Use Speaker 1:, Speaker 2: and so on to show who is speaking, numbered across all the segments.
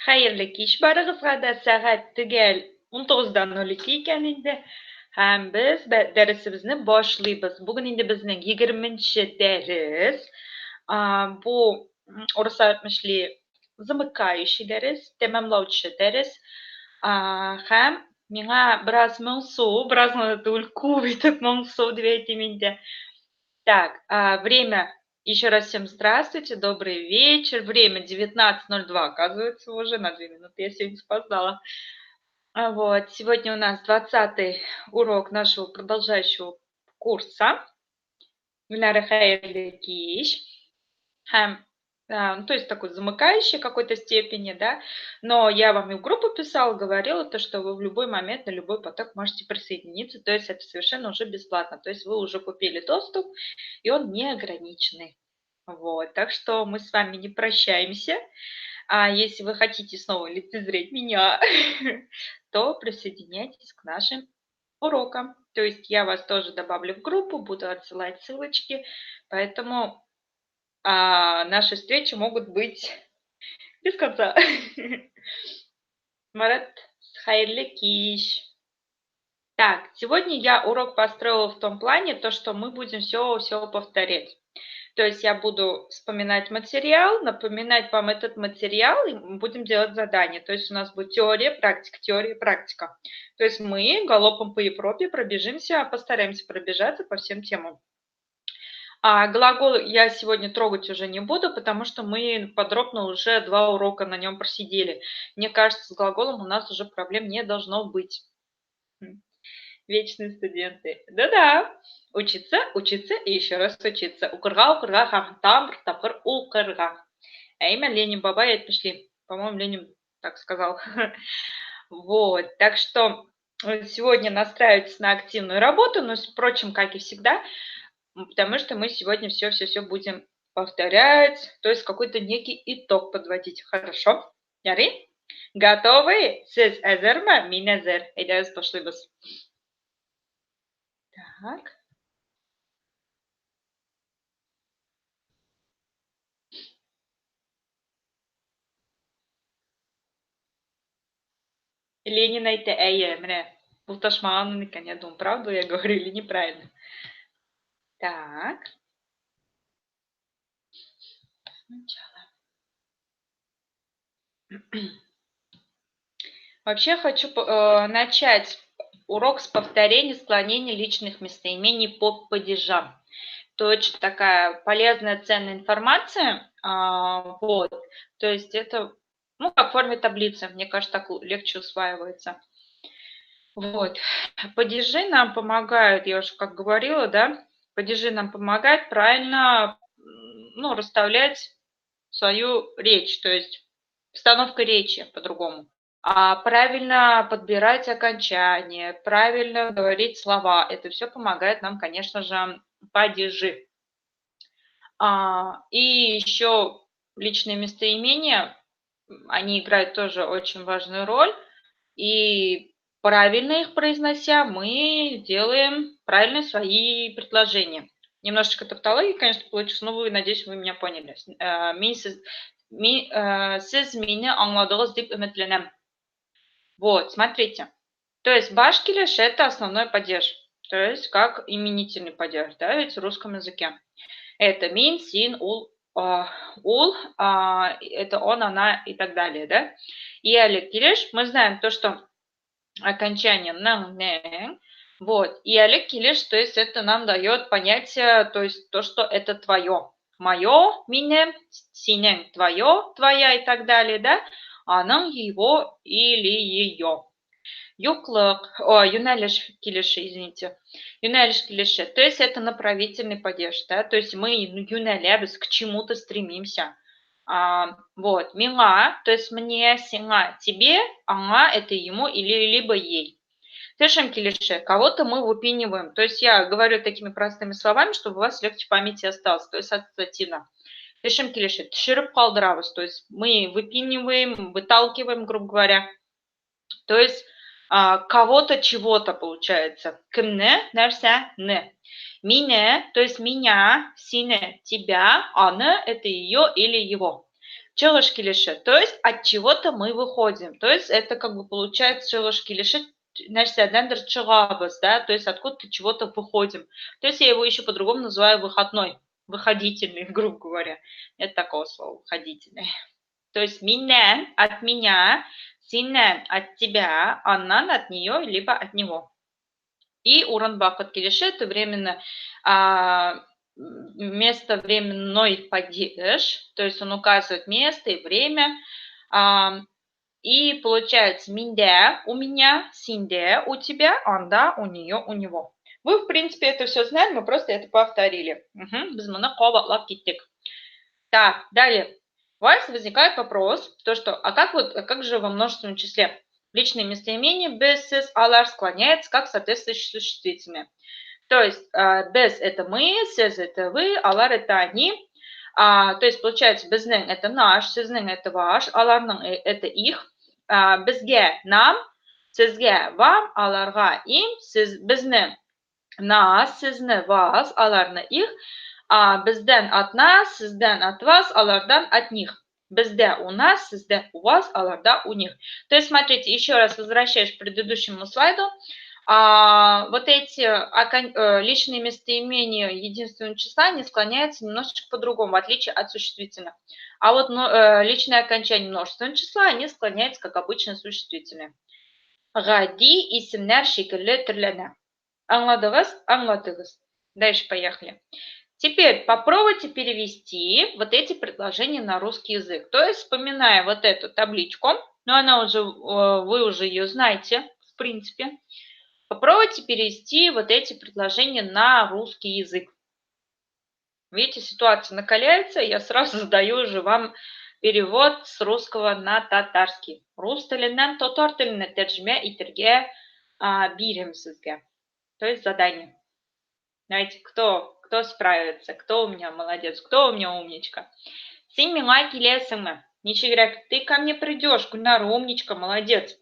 Speaker 1: Xayrli kech barig'izga da soat tugal 19:02 ekan endi. Ham biz darsimizni boshlaymiz. Bugun endi bizning 20-dars. Bu o'risa aytmishli zamыкающий dars, tamomlovchi dars. Ham menga biroz mo'ngsuv, biroz o'lkuv etib mo'ngsuv deb aytaymi endi. Так, время. Еще раз всем здравствуйте, добрый вечер. Время 19:02, оказывается, уже на 2 минуты. Я сегодня споздала. Вот, сегодня у нас 20-й урок нашего продолжающего курса. Гульнара хайрлы кич. Ну, то есть такой замыкающий в какой-то степени, да, но я вам и в группу писала, говорила то, что вы в любой момент на любой поток можете присоединиться, то есть это совершенно уже бесплатно, то есть вы уже купили доступ, и он неограниченный. Вот, так что мы с вами не прощаемся, а если вы хотите снова лицезреть меня, то присоединяйтесь к нашим урокам. То есть я вас тоже добавлю в группу, буду отсылать ссылочки, поэтому наши встречи могут быть без конца. Марат, хайрлы киш. Так, сегодня я урок построила в том плане, то, что мы будем все повторять. То есть я буду вспоминать материал, напоминать вам этот материал, и мы будем делать задания. То есть у нас будет теория, практика. То есть мы галопом по Европе пробежимся, постараемся пробежаться по всем темам. Глагол я сегодня трогать уже не буду, потому что мы подробно уже 2 урока на нем просидели. Мне кажется, с глаголом у нас уже проблем не должно быть. Вечные студенты. Да-да. Учиться, учиться и еще раз учиться. Укырга, хахтам, тапыр, укырга. Имя Ленин Бабай пришли. По-моему, Ленин так сказал. Вот. Так что сегодня настраивайтесь на активную работу, но, впрочем, как и всегда, потому что мы сегодня все будем повторять, то есть какой-то некий итог подводить. Хорошо? Яри? Готовы? Siz hazırmı? Мен hazır. Haydi başlayalım. Так. Ленин айтты, әйе, міне, бұл ташмағанын екен, я думаю, правду я говорю или неправильно. Так. Сначала. Вообще хочу начать урок с повторения склонения личных местоимений по падежам. Это очень такая полезная, ценная информация. Вот. То есть это, ну, как в форме таблицы. Мне кажется, так легче усваивается. Вот. Падежи нам помогают, я уже как говорила, да, падежи нам помогают правильно, ну, расставлять свою речь, то есть постановка речи по-другому. Правильно подбирать окончания, правильно говорить слова. Это все помогает нам, конечно же, падежи. И еще личные местоимения, они играют тоже очень важную роль. И правильно их произнося, мы делаем правильно свои предложения. Немножечко тавтологии, конечно, получилось, но надеюсь, вы меня поняли. Siz meni anladınız deyip ümitlenem. Вот, смотрите. То есть баш килиш – это основной падеж. То есть как именительный падеж, да, ведь в русском языке. Это мин, син, ул, это он, она и так далее, да. И алек килиш, мы знаем то, что окончание нang, neng, вот. И алек килиш, то есть это нам дает понятие, то есть то, что это твое. Мое, мине, синен, твое, твоя и так далее, да. Аның, его или ее. Юнелиш килиши, извините. Юнелиш килиши, то есть это направительный падеж, да, то есть мы юнелябис к чему-то стремимся. Вот, мила, то есть мне, синга, тебе, ага, это ему или либо ей. Тешем килише, кого-то мы выпиниваем, то есть я говорю такими простыми словами, чтобы у вас легче в памяти осталось, то есть ассоциативно. Тешем килише, тширып калдырабыз, то есть мы выпиниваем, выталкиваем, грубо говоря, то есть кого-то чего-то получается. Кымне, нәрсә, не. Мине, то есть меня, сине, тебя, аны, это ее или его. Чығыш келеші. То есть от чего-то мы выходим. То есть это как бы получается чығыш келеші нәрседендер чығабыз, да, то есть откуда-то чего-то выходим. То есть я его еще по-другому называю выходной, выходительный, грубо говоря. Это такого слова, выходительный. То есть минен от меня, синен от тебя, аннан от нее, либо от него. И уранбакот келеши это временно место временной падеж, то есть он указывает место и время. И получается минде у меня, синде у тебя, анда у нее, у него. Вы, в принципе, это все знали, мы просто это повторили. Так, далее. У вас возникает вопрос, то что, как же во множественном числе? Личное местоимение без сис алар склоняется как соответствующее существительное. То есть без это мы, сис это вы, алар это они. То есть получается безнен это наш, сизнен это ваш, аларның это их, безге нам, сизге вам, аларга им, безнен нас, сизне вас, аларны их, безден от нас, сизден от вас, алардан от них. Безде у нас, сизде у вас, аларда у них. То есть, смотрите, еще раз возвращаясь к предыдущему слайду, вот эти личные местоимения единственного числа не склоняются немножечко по-другому, в отличие от существительных. А вот личное окончание множественного числа, они склоняются как обычно существительные. Гади исемнер шикелле тирлене. Аңладығыз. Дальше поехали. Теперь попробуйте перевести вот эти предложения на русский язык. То есть, вспоминая вот эту табличку, но она уже, вы уже ее знаете, в принципе. Попробуйте перевести вот эти предложения на русский язык. Видите, ситуация накаляется, я сразу задаю уже вам перевод с русского на татарский. Рус тілінен татар тіліне тәржіме итірге берем сізге. То есть задание. Знаете, кто справится, кто у меня молодец, кто у меня умничка. Сен миңа келесіңмі? Ничегірек, ты ко мне придешь, Гульнара, умничка, молодец.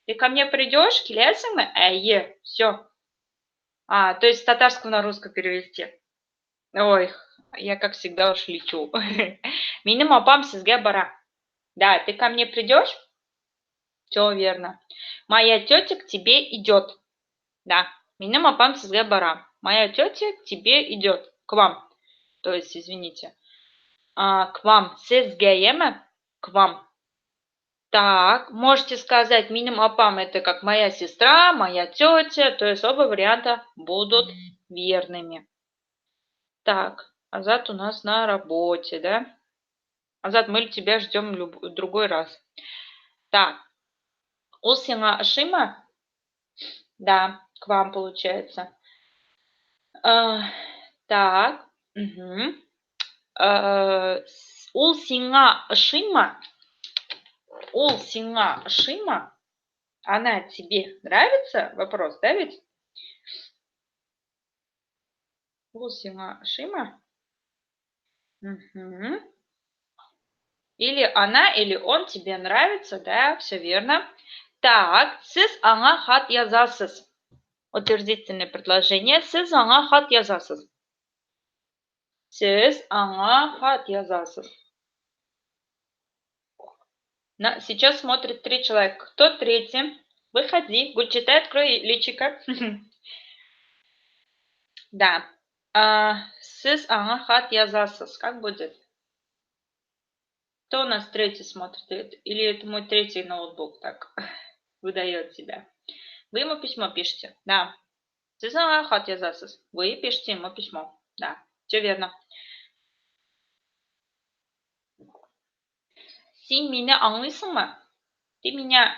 Speaker 1: Ты ко мне придешь, келесіңмі? Әйе, все. То есть с татарского на русский перевести. Ой, я как всегда уж лечу. Минем апам сізге бара. Да, ты ко мне придешь? Все верно. Моя тетя к тебе идет. Да, минем апам сізге бара. Моя тетя к тебе идет. К вам. То есть, извините. К вам. Сізге еме? К вам. Так, можете сказать, миним апам это как моя сестра, моя тетя. То есть оба варианта будут верными. Так, Азат у нас на работе, да? Азат, мы тебя ждем другой раз. Так, у сиңа ышыма? Да, к вам получается. Так, ул сиңа ышыма? Ул сиңа ышыма? Она тебе нравится? Вопрос, да ведь? Ул сиңа ышыма? Или она, или он тебе нравится, да, все верно. Так, сіз аңа хат язасыз. Утвердительное предложение. Сіз аңа хат язасыз. Сіз аңа хат язасыз. Сейчас смотрит 3 человека. Кто третий? Выходи. Гульчатай, открой личико. Да. Сіз аңа хат язасыз. Как будет? Кто у нас третий смотрит? Или это мой третий ноутбук так выдает себя? Вы ему письмо пишете. Да. Сіз аңа хат язасыз. Вы пишете ему письмо. Да. Все верно. Сен мені аңлайсың ма? Ты меня...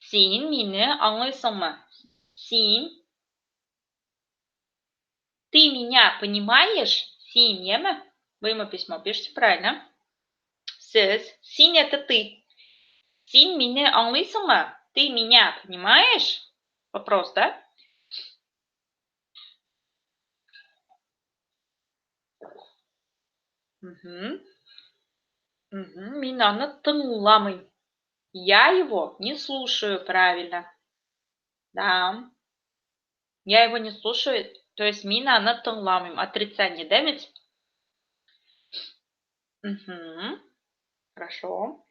Speaker 1: Сен мені аңлайсың ма? Сен... Ты меня понимаешь? Сен еме? Вы ему письмо пишете, правильно? Сіз. Сен это ты. Сен мені аңлайсың ма? Ты меня понимаешь? Вопрос, да? Мен аны тыңламын. Я его не слушаю, правильно. Да. Я его не слушаю. То есть мен аны тыңламын. Отрицание, да ведь? Хорошо.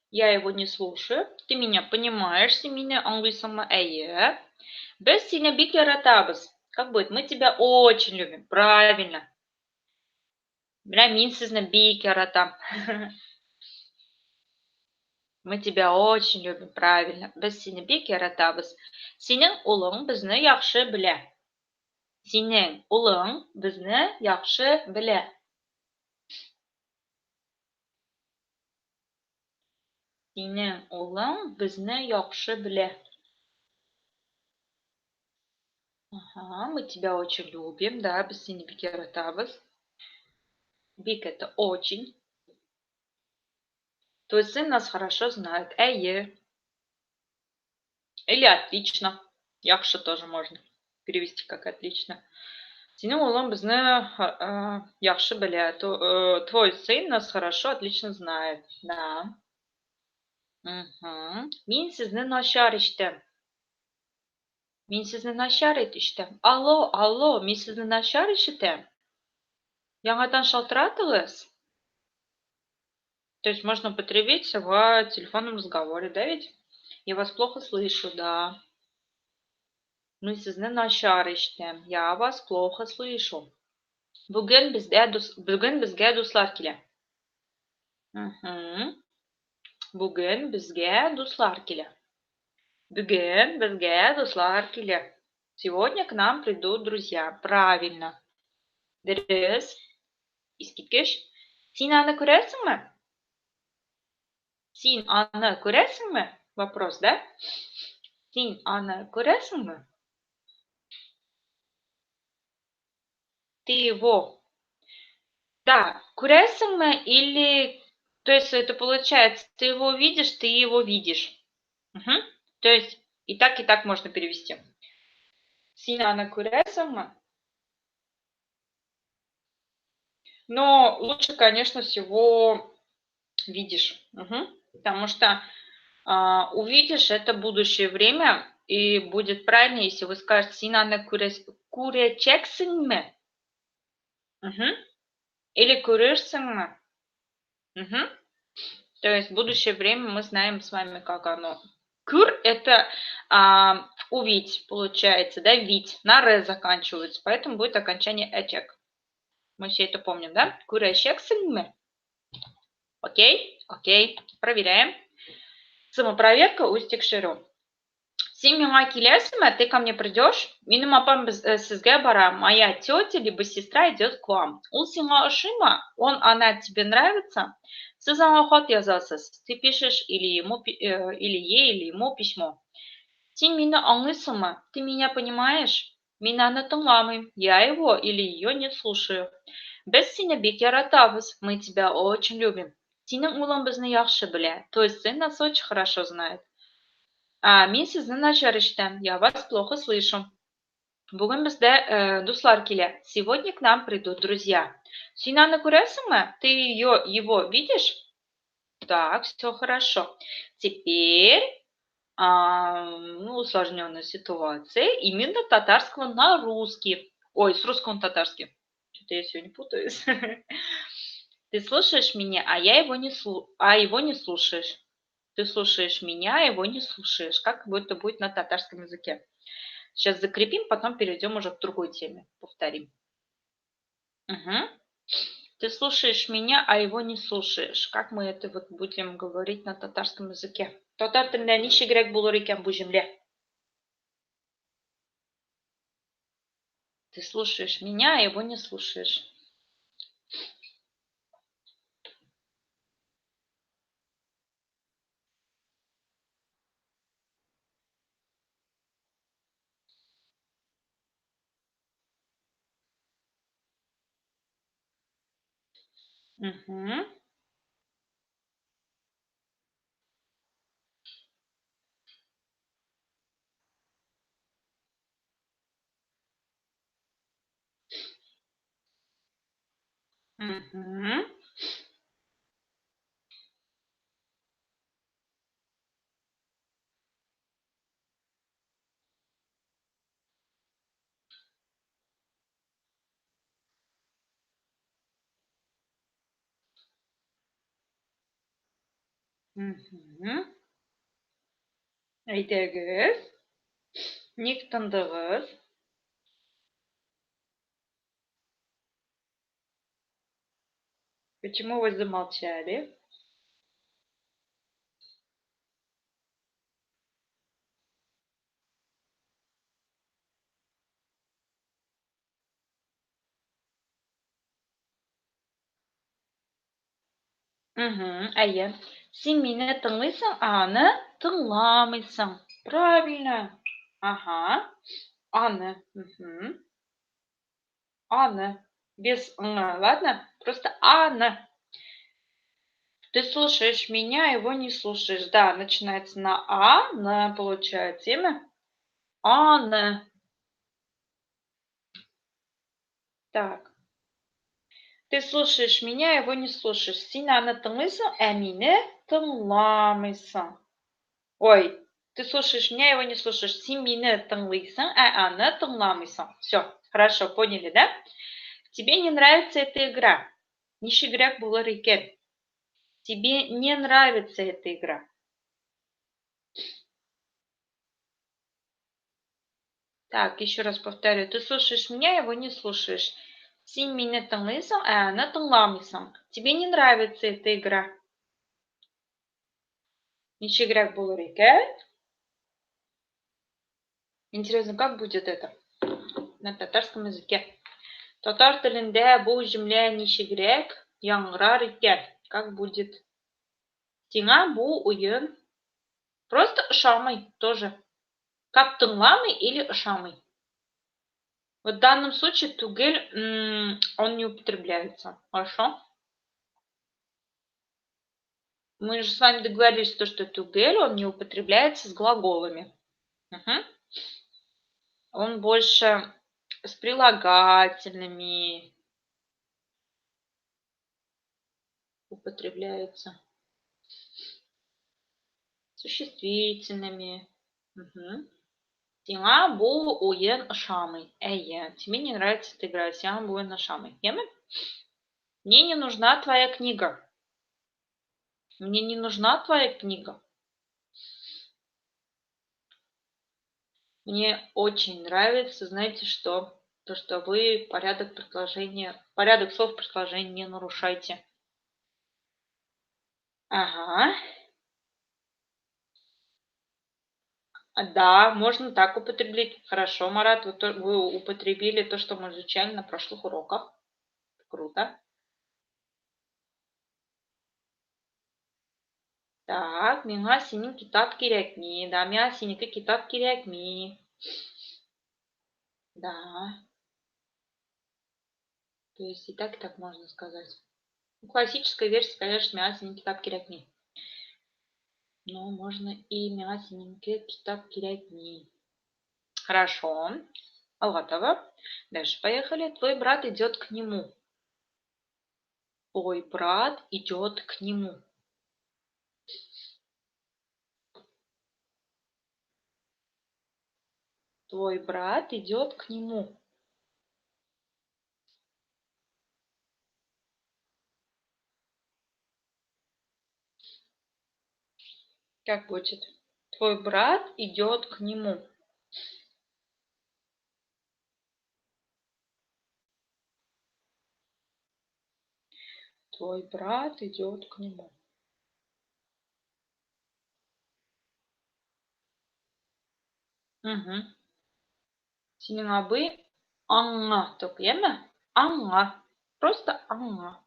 Speaker 1: Я его не слушаю. Ты меня понимаешь, Семеня английскому эйе. Без синя бикератабас. Как будет? Мы тебя очень любим. Правильно. Бля, минсизна бикератам. Мы тебя очень любим. Правильно. Без синя бикератабас. Синең улың безне яхшы белә. Синең улың безне яхшы белә. Синең улың безне яхшы белә. Ага, мы тебя очень любим, да, без синя бикератабас. Бик это очень. Твой сын нас хорошо знает. Эйе. Или отлично. Яхша тоже можно перевести как отлично. Синең улың безне яхшы белә. Твой сын нас хорошо, отлично знает. Да. Мин сезне начар ишетәм. Мин сезне начар ишетәм. Алло, алло, мин сезне начар ишетәм. Яңадан шалтыратыгыз. То есть можно употребить в телефонном разговоре, да ведь? Я вас плохо слышу, да. Мы сезне начар ишетәм. Я вас плохо слышу. Бүген безгә дуслар килә. Бүген безгә дуслар килә. Бүген безгә дуслар килә. Сегодня к нам придут друзья. Правильно. Дөрес. Искиткеч. Син аны күрәсеңме? Син аны күрәсеңме? Вопрос, да? Син аны күрәсеңме? Ты его. Да, күрәсеңме или... То есть это получается, ты его видишь, ты его видишь. То есть и так можно перевести. Син аны күрәсеңме? Но лучше, конечно, всего видишь. Потому что увидишь это будущее время, и будет правильно, если вы скажете «Син аны күрәчәксеңме?» Или «Күрерсеңме?» То есть будущее время мы знаем с вами, как оно. Кур – это увидеть, получается, да, вид. На «р» заканчивается, поэтому будет окончание «эчек». Мы все это помним, да? Күрәчәксеңме? Окей? Окей. Проверяем. Самопроверка устекшеру. Син миңа киләсеңме? Ты ко мне придешь? Минем апам сезгә бара. Моя тетя либо сестра идет к вам. Ул сиңа ошыймы? Она тебе нравится? Сез аңа хат язасыз. Ты пишешь или ей, или ему письмо. Син мине аңлыйсыңмы? Ты меня понимаешь? Мин аны тыңламыйм. Я его или ее не слушаю. Без сине бик яратабыз. Мы тебя очень любим. Синең улың безне яхшы белә. То есть сын нас очень хорошо знает. Мин сезне начар ишетәм. Я вас плохо слышу. Бүген бездә дуслар килә. Сегодня к нам придут друзья. Син аны күрәсеңме? Ты его видишь? Так, все хорошо. Теперь усложненная ситуация. Именно татарского на русский. Ой, с русского на татарский. Что-то я сегодня путаюсь. Ты слушаешь меня, а его не слушаешь. Ты слушаешь меня, а его не слушаешь. Как будто будет на татарском языке. Сейчас закрепим, потом перейдем уже к другой теме. Повторим. Ты слушаешь меня, а его не слушаешь. Как мы это вот будем говорить на татарском языке? Татар телендә ничегрәк булыр икән бу җөмлә? Ты слушаешь меня, а его не слушаешь. Угу. Угу. Әйдәгез. Ник тындыгыз? Почему вы замолчали? Әйе. Син мине тыңлыйсың, аны тыңламыйсың. Правильно. Ага. Аны. Аны. Без ңа, ладно? Просто аны. Ты слушаешь меня, его не слушаешь. Да, начинается на А, на получается имя. Аны. Так. Ты слушаешь меня, его не слушаешь. Син аны тыңлыйсың, ә мине тыңламыйсың. Ой, ты слушаешь меня, его не слушаешь. Син мине тыңлыйсың, ә аны тыңламыйсың. Все, хорошо, поняли, да? Тебе не нравится эта игра. Ничегряк булыр екен. Тебе не нравится эта игра. Так, еще раз повторю. Ты слушаешь меня, его не слушаешь. Син мине тыңлыйсың, ә аны тыңламыйсың. Тебе не нравится эта игра. Ничегряк булыр екен. Интересно, как будет это на татарском языке? Татар тілінде бұл жүмле ничегряк яңгырар екен. Как будет? Сиңа бұл ойын просто ошамый тоже. Как тыңламый или ошамый? В данном случае тугель, он не употребляется. Хорошо? Мы же с вами договорились, что тугель, он не употребляется с глаголами. Он больше с прилагательными употребляется. Существительными. Сиңа бұл ойын ошамый. Әйе, тебе не нравится эта игра. Сиңа бұл ойын ошамый. Мне не нужна твоя книга. Мне не нужна твоя книга. Мне очень нравится, знаете что? То, что вы порядок слов предложения не нарушайте. Ага. Да, можно так употребить. Хорошо, Марат, вы употребили то, что мы изучали на прошлых уроках. Круто. Так, миңа синең китап кирәкми. Да, миңа синеке китап кирәкми. Да. То есть и так можно сказать. Классическая версия, конечно, миңа синең китап кирәкми. Но можно и миңа синеке китап кирәкми. Хорошо. Готово. Дальше поехали. Твой брат идет к нему. Твой брат идет к нему. Твой брат идет к нему. Как будет? Твой брат идет к нему. Твой брат идет к нему. Синең абый аңа токыймы? Аңа. Просто аңа.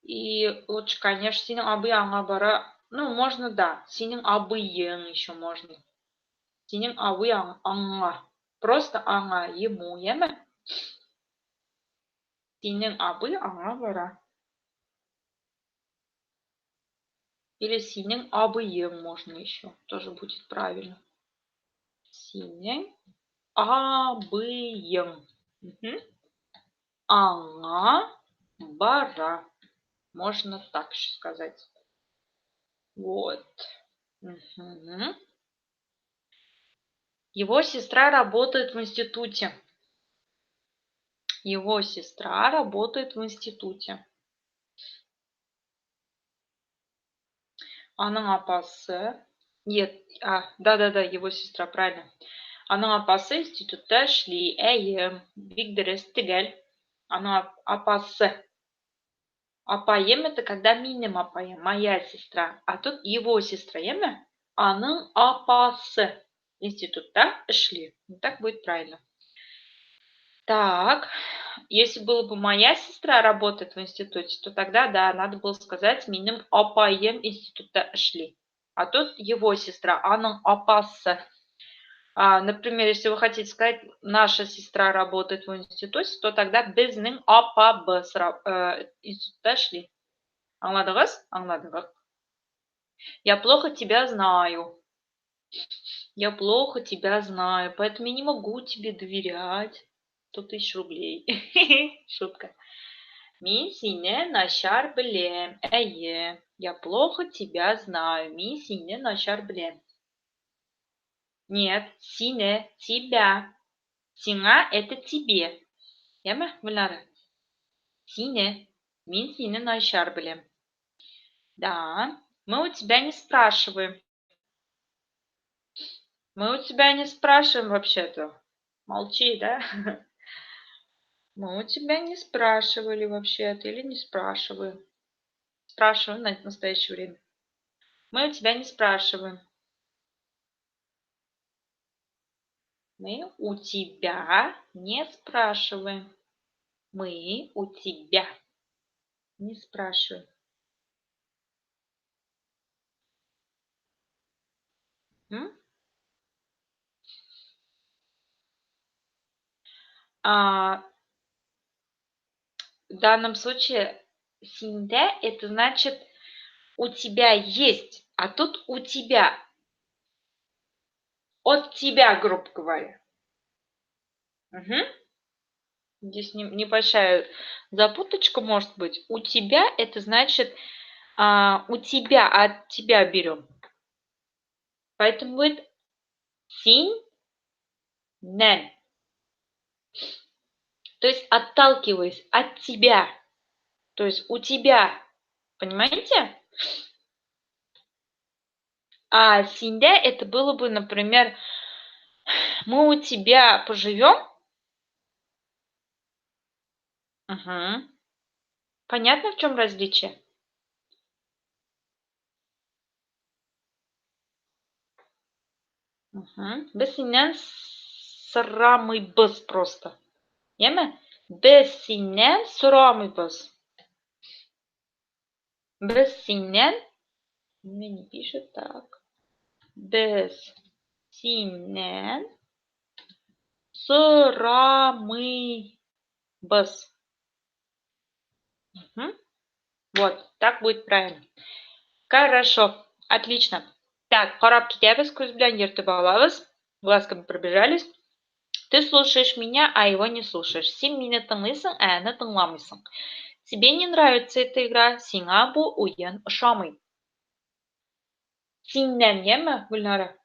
Speaker 1: И лучше, конечно, синең абый аңа бара. Ну, можно, да. Синең абыйың еще можно. Синең абый аңа. Просто аңа, ему, емы? Синең абый аңа бара. Или синең абыйың можно еще. Тоже будет правильно. Синең абыйың. Аңа бара. Можно так еще сказать. Вот. Его сестра работает в институте. Его сестра работает в институте. Аның апасы. Нет, да, его сестра, правильно. Аның апасы институтта эшли. Әйе, бик дөрес, төгәл. Аның апасы. Апайым это когда минем апайым, моя сестра. А тут его сестра, яме? Аның апасы институтта эшли. Так будет правильно. Так, если было бы моя сестра работает в институте, то тогда, да, надо было сказать минем апайым институтта эшли. А тут его сестра, аның апасы. Например, если вы хотите сказать, наша сестра работает в институте, то тогда безнең апабыз институтта эшли. Аңладығыз? Аңладығыз. Я плохо тебя знаю. Я плохо тебя знаю, поэтому я не могу тебе доверять. 100 000 рублей. Шутка. Мин сине начар білем. Әйе, я плохо тебя знаю. Мин сине начар білем. Нет, сине, тебя. Сиңа это тебе. Яма, Гүлнара? Сине, мин сине начар білем. Да, мы у тебя не спрашиваем. Мы у тебя не спрашиваем вообще-то. Молчи, да? Мы у тебя не спрашивали вообще-то или не спрашиваем. Спрашиваем на настоящее время. Мы у тебя не спрашиваем. Мы у тебя не спрашиваем. Мы у тебя не спрашиваем. В данном случае синде это значит у тебя есть, а тут у тебя. От тебя, грубо говоря. Здесь небольшая запуточка может быть. У тебя это значит у тебя, от тебя берем. Поэтому будет синнен. То есть отталкиваясь от тебя. То есть у тебя. Понимаете? А синде это было бы, например, мы у тебя поживем. Понятно, в чем различие? Біз сенен сұрамайбыз просто. Яме? Біз сенен сұрамайбыз. Біз сенен... Мне не пишет так. Біз сенен сұрамайбыз. Вот, так будет правильно. Хорошо, отлично. Так, қарап кетеміз, көз білән ертіп алабыз. Глазками пробежались. Ты слушаешь меня, а его не слушаешь. Сен меня тыңлайсың, а аны тыңламайсың. Тебе не нравится эта игра, сиңа бу уен ошамый. Синнен, яме, Гүлнара?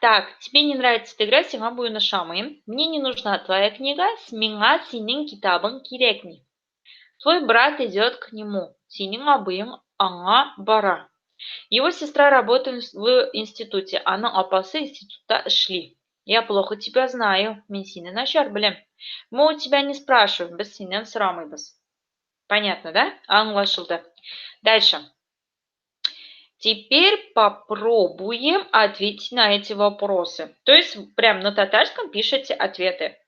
Speaker 1: Так, тебе не нравится эта игра, сиңа бу уен ошамый. Мне не нужна твоя книга, миңа синең китабың кирәкми. Твой брат идет к нему. Синең абыең аңа бара. Его сестра работает в институте. Аның апасы институтта эшли. Я плохо тебя знаю. Мин сине начар белем. Мы у тебя не спрашиваем, без синен сұрамайбыз. Понятно, да? Аңлашылды. Дальше. Теперь попробуем ответить на эти вопросы. То есть прям на татарском пишите ответы.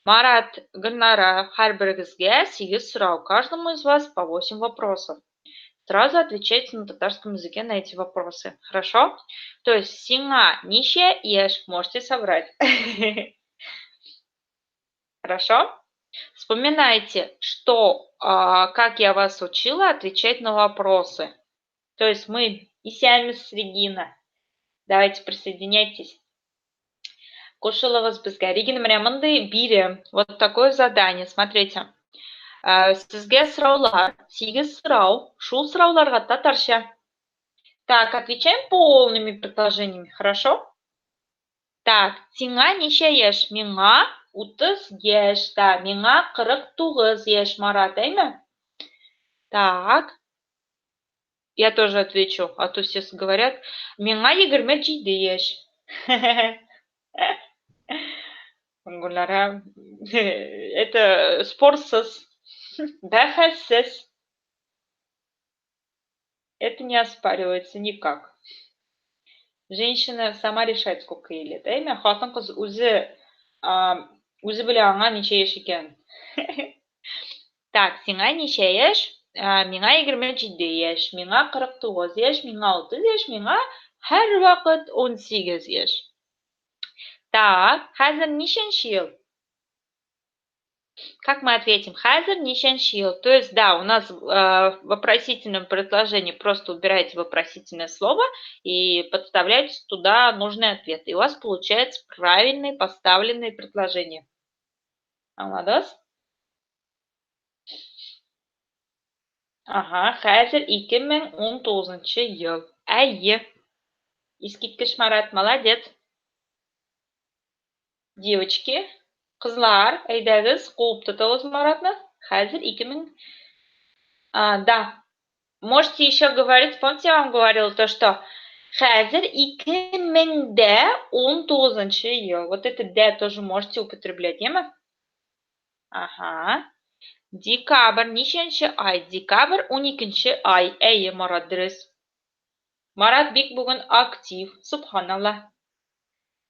Speaker 1: Марат, Гүлнара, һәрберегезгә 8 сұрау. Каждому из вас по 8 вопросов. Сразу отвечайте на татарском языке на эти вопросы. Хорошо? То есть сиңа нише еш, можете соврать. Хорошо? Вспоминайте, что, как я вас учила отвечать на вопросы. То есть мы исәміз Регина. Давайте присоединяйтесь. Кушылығыз бізге. Регина мындай бирем. Вот такое задание. Смотрите. Сізге сұраулар. 8 сұрау. Шул сұрауларға татарша. Так, отвечаем полными предложениями. Хорошо? Так, сиңа неше еш? Миңа 30 еш. Да, миңа 49 еш, Марат, әйме? Так. Я тоже отвечу, а то все говорят, миңа 27 яшь. Гульнара, это спорсыз, бәхәссез. Это не оспаривается никак. Женщина сама решает, сколько ей лет. Әйме, хатын-кыз үзе белә аңа ничә яшь икән. Так, сиңа ничә яшь? Миңа 27 яшь, миңа 49 яшь, миңа 30 яшь, миңа һәрвакыт 18 яшь. Так, хәзер ничәнче ел? Как мы ответим? Хазер ниченче ел. То есть, да, у нас в вопросительном предложении просто убираете вопросительное слово и подставляете туда нужный ответ. И у вас получается правильные поставленные предложения. Анладыңыз? Ага, хәзер 2019 ел. Әйе. Искиткеч Марат, молодец. Девочки, кызлар, әйдәгез, куып тотыгыз Маратны. Хәзер 2000... да. Можете еще говорить, помните, я вам говорила то, что хәзер 2019 ел. Вот это «д» тоже можете употреблять, неме? Ага. Декабрь, ниченче ай? Декабрь 12 ай. Әйе, Марат, дөрес. Марат бик бүген актив, субханаллах.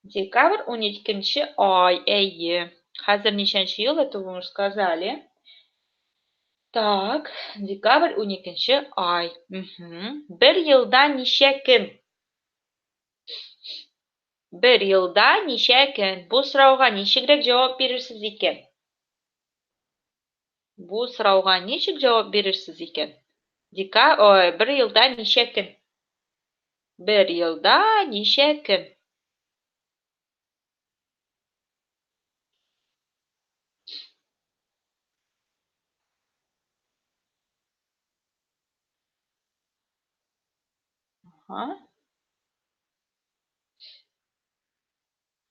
Speaker 1: Декабрь 12 ай. Әйе. Хәзер ниченче ел, это вы уже сказали. Так, декабрь 12 ай. Бер елда ничә көн? Бер елда ничә көн? Бу сорауга ничегрәк җавап бирерсез икән? Бу сорауга ничек җавап бирерсез икән? Бер елда ничә көн? Бер елда ничә көн?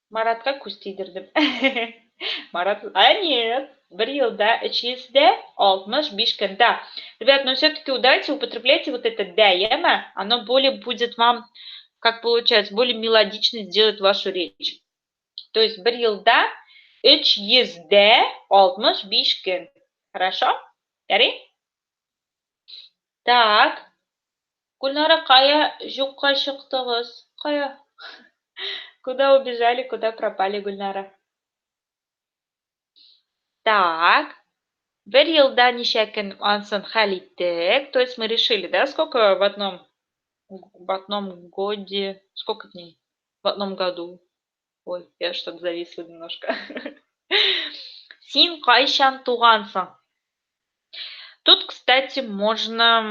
Speaker 1: Маратка күз тидердем. Марат, нет, бер елда 365 көн. Да. Ребят, но все-таки давайте употребляйте вот это «да», яма. Оно более будет вам, как получается, более мелодично сделать вашу речь. То есть бер елда 365 көн. Хорошо? Ярый? Так. Гульнара, кая жукка чыктыгыз? Кая? Куда убежали, куда пропали, Гульнара? Так. Бер елда ничә көн ансын хәл иттек. То есть мы решили, да, сколько в одном годе, сколько дней? В одном году. Ой, я что-то зависла немножко. Син кайчан тугансың? Тут, кстати, можно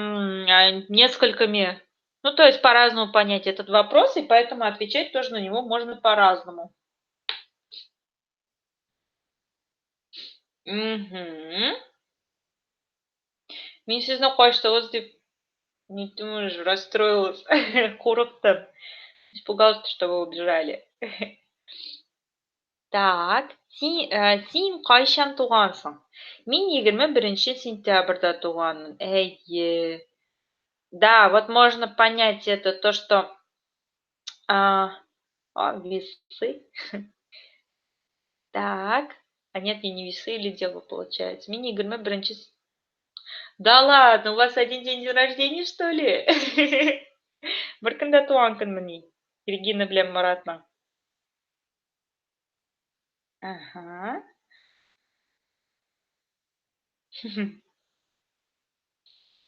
Speaker 1: несколькими, ну, то есть по-разному понять этот вопрос, и поэтому отвечать тоже на него можно по-разному. Мен сіздің қоштығыз деп не думаешь, расстроилась, қорықтым. Испугалась, что вы убежали. Так, син қайшан туғансың? Мен 21 сентябрьда туғанмын. Әйе. Да, вот можно понять это, то, что... весы. Так. А нет, я не весы или дело получается. Мен 21 Да ладно, у вас один день рождения, что ли? Бір күнде туған күнмін. Регина белән Маратның. Ага.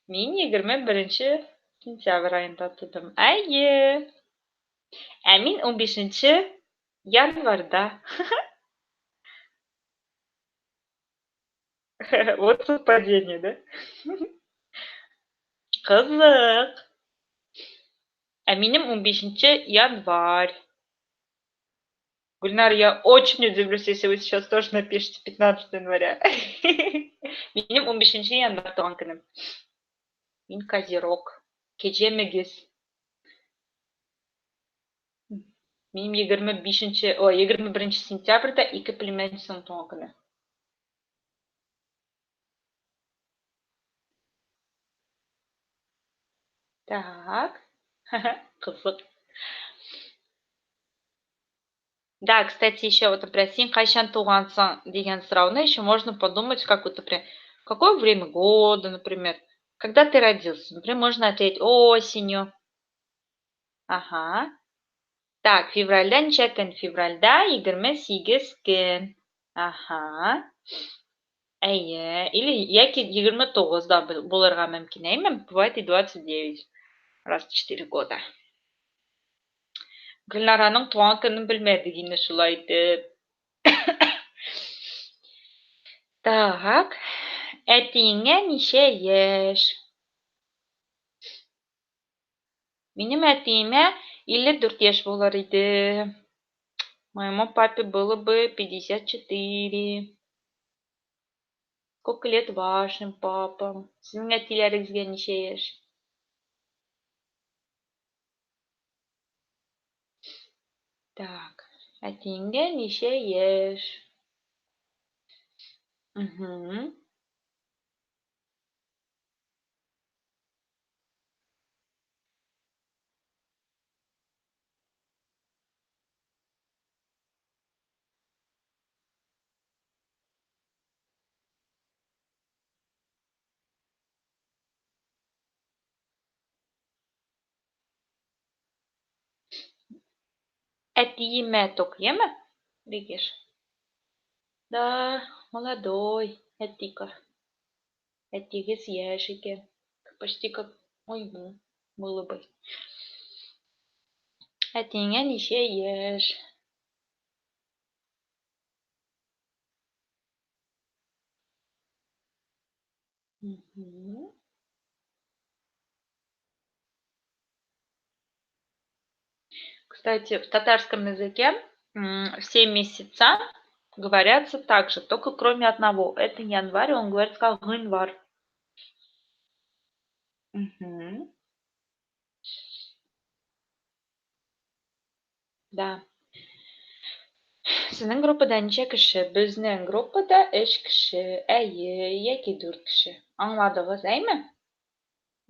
Speaker 1: Мен 21 сентябрь айында тудым. Әйе. Ә мен 15 январьда. Вот совпадение, да? Қызық. А менің 15 январь. Гульнар, я очень удивлюсь, если вы сейчас тоже напишите 15 января. Менің 15 январь туған күнім. Мен Козерог. Кечемегіз. Менің 21 сентябрьда 2 племянницаның туған күні. Так. Қызық. Да, кстати, еще вот, например, сен қашан туғансың деген сұрауына еще можно подумать, как вот, например, какое время года, например, когда ты родился. Например, можно ответить осенью. Ага. Так, февральда неше күн? Февральда 28 күн. Ага. Әйе. Или яки 29-да болырға мүмкін, әйме? Бывает и 29. Раз в 4 года. Гүлнараның туған күнін білмедік, енді шулай деп. Так, әтиңе неше еш? Минем әтиіме 54 еш болар иде. Моему папе было бы 54. Сколько лет вашим папам? Сіздің әтилеріңізге неше еш? Так, әтиңе неше еш? Угу. Әтиіме токиеме? Регеш. Да, молодой, әтика. Әтигіз еш екен. Почти как моему было бы. Әтиңе неше еш? Угу. Кстати, в татарском языке все месяца говорятся так же, только кроме одного. Это январь, он говорит как гынвар. Угу. Да. Сіздің группада неше кіші? Біздің группада 3 кіші. Әйе, яки 4 кіші. Аңладығыз, әйме?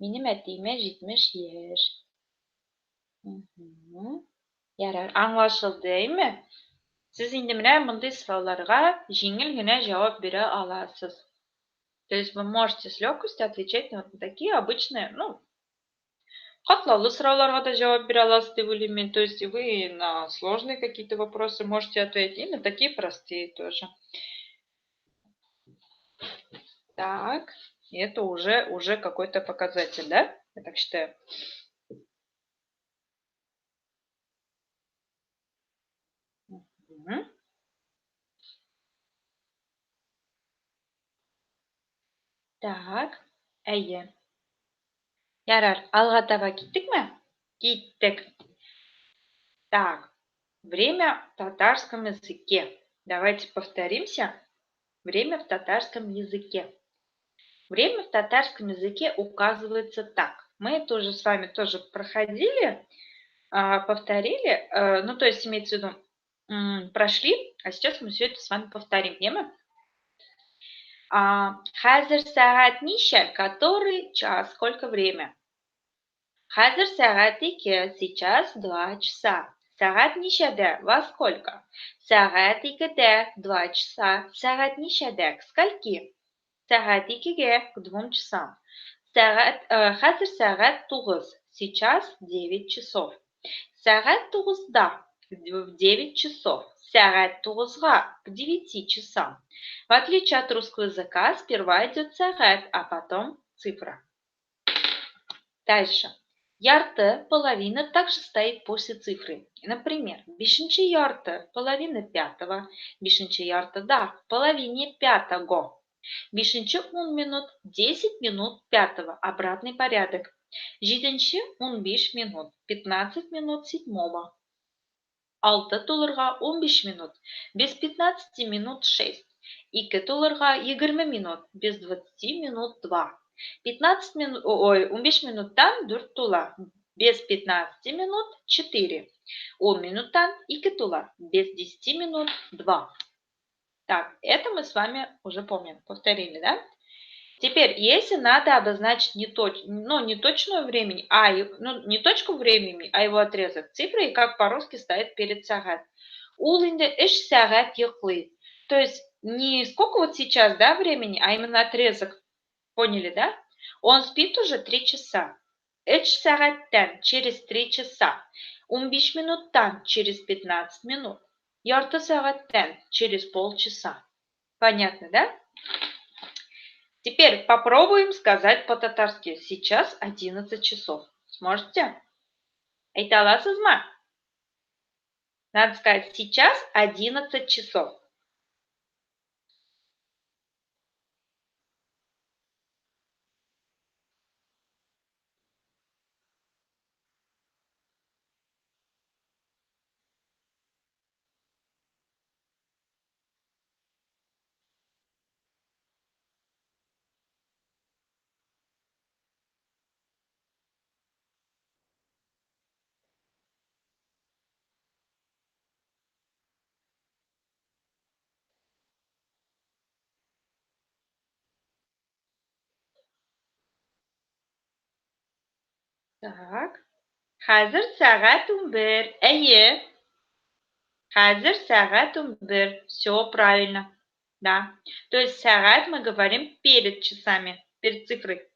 Speaker 1: Менің әтиіме 70 еш. Ярар, аңлашылды, әйме? Сіз енді міне мұндай сұрауларға жеңіл генә жауап бере аласыз. То есть вы можете с легкостью отвечать на вот такие обычные, катлаулы сұрауларға да жауап бере аласыз деп ойлаймын. То есть вы на сложные какие-то вопросы можете ответить, и на такие простые тоже. Так, это уже какой-то показатель, да? Я так считаю. Угу. Так, әйе. Ярар, алға таба киттік ме? Киттік. Так, время в татарском языке. Давайте повторимся. Время в татарском языке. Время в татарском языке указывается так. Мы это уже с вами тоже проходили, повторили. То есть имеется в виду, прошли, а сейчас мы все это с вами повторим. Хазер сагат ниша, который час, сколько время? Хазер сагат ике, сейчас 2 часа. Сагат нишаде, во сколько? Сагат икеде, 2 часа. Сагат нишаде, к скольки? Сагат икеге, к 2 часам. Хазер сагат тугыз, сейчас 9 часов. Сагат тугызда, в 9 часов. Сагат тугызга, к 9 часам. В отличие от русского языка, сперва идет сагат, а потом цифра. Дальше. Ярты, половина, также стоит после цифры. Например, бишинчи ярты, половина пятого. Бишинчи ярты, да, в половине пятого. Бишинчи 1 минут, 10 минут пятого. Обратный порядок. Жиденчи 15 минут, 15 минут седьмого. Алты тулырға 15 минут, без 15 минут 6. Ике тулырға 20 минут, без 20 минут 2. 15 минут, 15 минуттан 4 тула, без 15 минут 4. 10 минуттан 2 тула, без 10 минут 2. Так, это мы с вами уже помним, повторили, да? Теперь, если надо обозначить не точное времени, не точку времени, а его отрезок цифры, как по-русски стоит перед сагат. Ул инде 3 сагат йоклый. То есть не сколько вот сейчас, да, времени, а именно отрезок. Поняли, да? Он спит уже 3 часа. 3 сагаттан через 3 часа. 15 минуттан через 15 минут. Ярты сагаттан через полчаса. Понятно, да? Теперь попробуем сказать по-татарски. Сейчас 11 часов. Сможете? Айта аласыз ма? Надо сказать сейчас 11 часов. Так. Хәзер сәгать 11. Әйе. Хәзер сәгать 11. Все правильно. Да. То есть сәгать мы говорим перед часами, перед цифрой.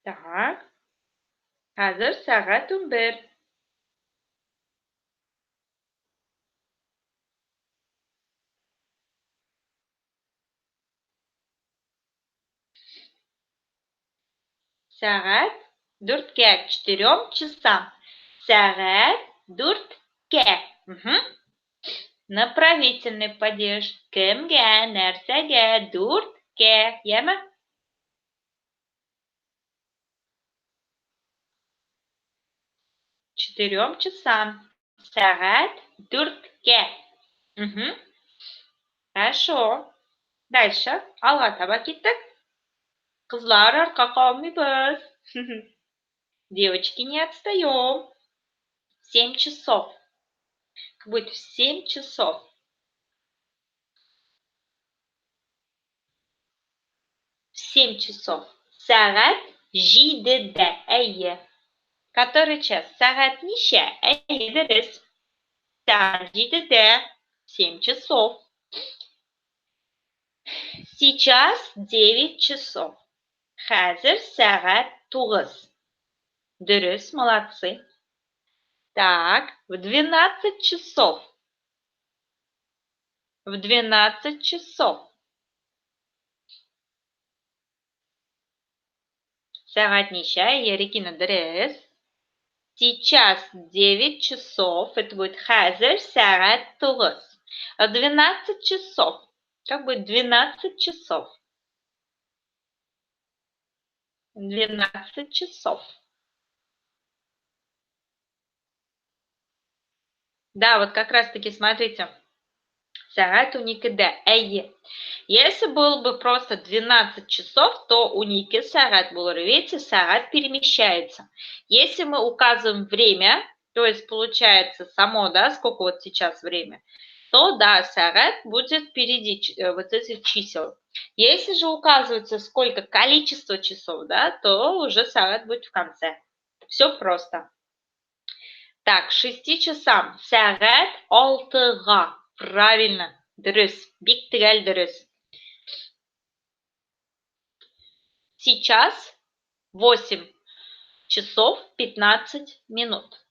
Speaker 1: Так. Хәзер сәгать 11. Сәгать 4-кә, 4 часам. Сәгать 4-кә. Направительный падеж. Кемгә, нәрсәгә, 4-кә. Яме? 4 часам. Сәгать 4-кә. Хорошо. Дальше. Алға таба киттек. Кызлар, артка калмыйбыз. Девочки, не отстаем. 7 часов. Как будет в 7 часов. В 7 часов. Сәгать 7-дә. Әйе. Который час? Сәгать ничә? Әйе, дөрес. Сәгать 7-дә. 7 часов. Сейчас 9 часов. Хәзер сәгать 9. Дөрес, молодцы. Так, в 12 часов. В 12 часов. Сәгать ничә? Регина, дөрес. Сейчас 9 часов. Это будет хәзер сәгать 9. В 12 часов. Как будет 12 часов? 12 часов. Да, вот как раз-таки, смотрите. Сәгать уникедә. Әйе. Если было бы просто 12 часов, то унике сәгать булыр. Видите, сәгать перемещается. Если мы указываем время, то есть получается само, да, сколько вот сейчас время, то да, сәгать будет впереди вот этих чисел. Если же указывается сколько количество часов, да, то уже сәгать будет в конце. Все просто. Так, 6 часам. Сәгать 6-га. Правильно. Дөрес. Бик төгәл дөрес. Сейчас 8 часов 15 минут.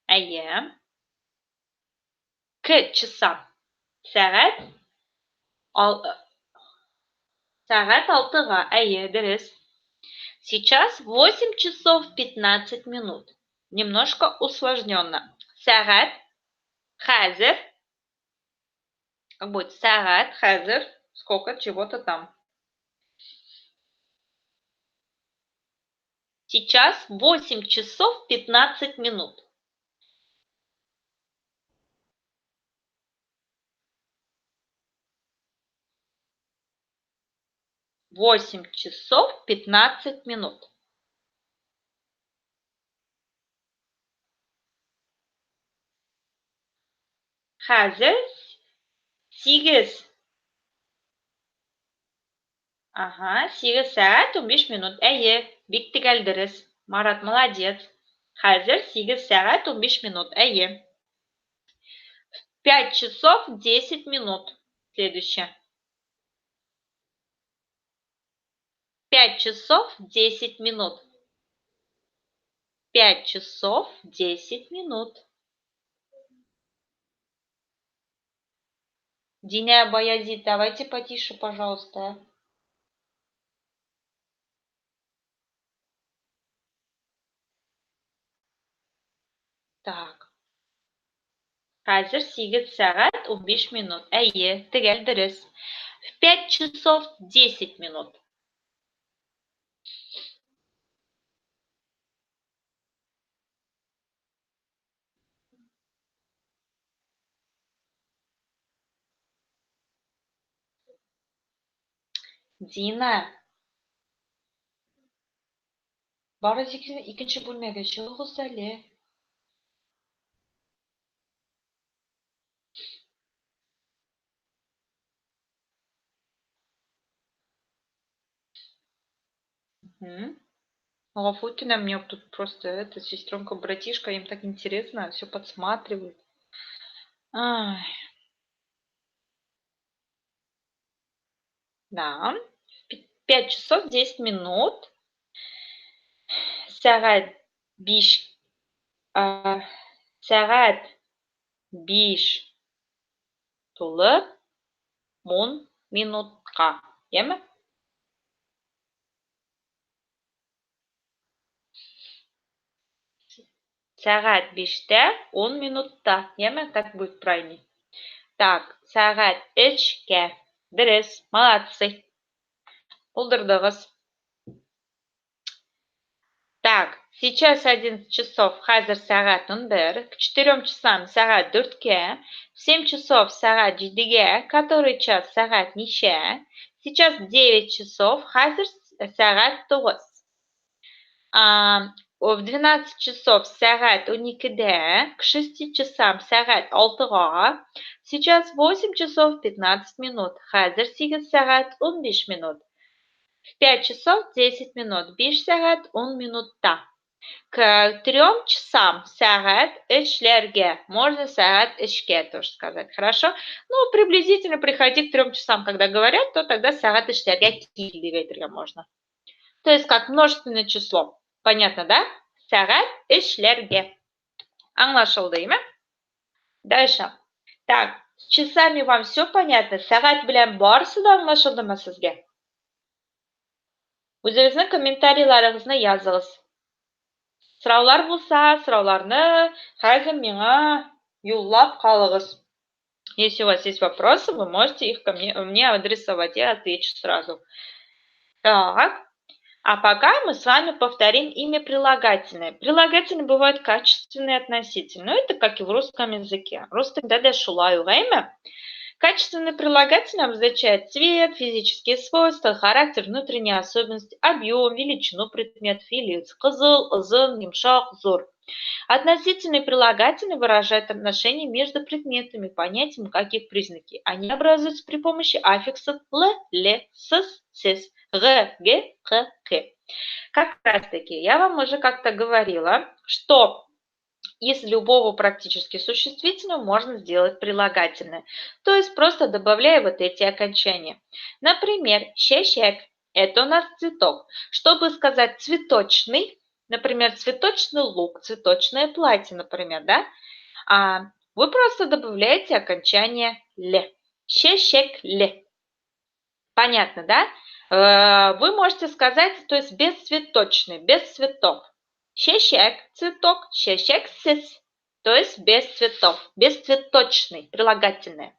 Speaker 1: Әйе. К часам. Сәгать 6-га. Әйе, дөрес. Сейчас 8 часов 15 минут. Немножко усложненно. Сәгать. Хәзер. Как будет? Сәгать. Хәзер. Сколько чего-то там. Сейчас 8 часов 15 минут. 8 часов 15 минут. Hozir 8. Ага, 8 saat 15 minut. Әйе, бик төгәл дөрес. Марат, молодец. Hozir 8 saat 15 minut. Әйе. 5 часов 10 минут. Следующее. 5 часов 10 минут. 5 часов 10 минут. Диня Баязит, давайте потише, пожалуйста. Так. Hozir 8 saat 15 minut. Әйе, төгәл дөрес. В 5 часов 10 минут. Дина. Бары икенче бүлмәгә чыгыгыз әле. Гафу үтенәм, мне тут просто эта сестренка, братишка, им так интересно, все подсматривают. Ай. Да. 5 часов 10 минут. Сәгать 5 сәгать 5 тулып 10 минутка. Яме? Сәгать 5-тә 10 минутта. Яме? Так будет правильнее. Так, сәгать 3-кә. Дөрес, молодцы. Булдырдыгыз. Так, сейчас 11 часов, hozir saat 11, к 4 часам saat 4-ga, в 7 часов saat 7-ga, который час saat necha? Сейчас 9 часов, hozir saat 9. В 12 часов saat 12-da, к 6 часам saat 6-ga, сейчас 8 часов 15 минут, hozir 8 saat 15 minut. В 5 часов 10 минут, 5 saat 10 minutda. К 3 часам saat 3-larga, можно saat 3-ga тоже сказать, хорошо? Ну, приблизительно приходи к 3 часам, когда говорят, то тогда saat 3-larga келгәндергә можно. То есть как множественное число. Понятно, да? Saat 3-larga. Аңлашылды, име? Дальше. Так, с часами вам все понятно? Saat белән барысы да аңлашылдымы сезгә? Үзегезнең комментарийларыгызны языгыз. Сұраулар булса, сұрауларны хәзер миңа юллап калыгыз. Если у вас есть вопросы, вы можете их мне адресовать, я отвечу сразу. Так, а пока мы с вами повторим имя прилагательное. Прилагательные бывают качественные и относительные. Но это как и в русском языке. Русский да шулаю имя. Качественное прилагательное обозначает цвет, физические свойства, характер, внутренние особенности, объем, величину предметов и лиц. Кызыл, ызын, йомшак, зор. Относительные прилагательные выражают отношения между предметами, понятием, как их признаки. Они образуются при помощи аффиксов л, ле, сс, сес, г, г, х, к. Как раз таки, я вам уже как-то говорила, что из любого практически существительного можно сделать прилагательное. То есть просто добавляя вот эти окончания. Например, чечек – это у нас цветок. Чтобы сказать цветочный, например, цветочный лук, цветочное платье, например, да? Вы просто добавляете окончание «ле». Чечек «ле». Понятно, да? Вы можете сказать, то есть бесцветочный, без цветов. Чечек – цветок, чечек – сис, то есть без цветов, бесцветочный, прилагательное.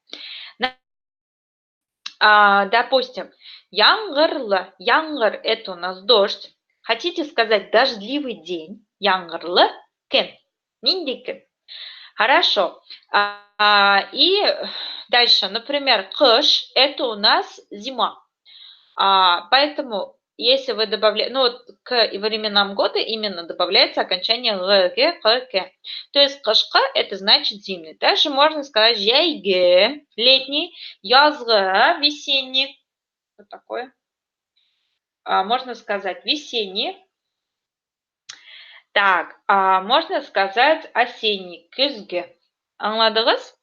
Speaker 1: Допустим, яңгырлы, яңгыр – это у нас дождь. Хотите сказать дождливый день, яңгырлы көн, нинди көн. Хорошо. И дальше, например, кыш – это у нас зима. Поэтому, если вы добавляете, ну вот к временам года именно добавляется окончание г, х, к. То есть кышкы это значит зимний. Также можно сказать жайгы, летний, язгы, весенний. Вот такое. Можно сказать весенний. Так, можно сказать осенний, күзгі. Anladınız?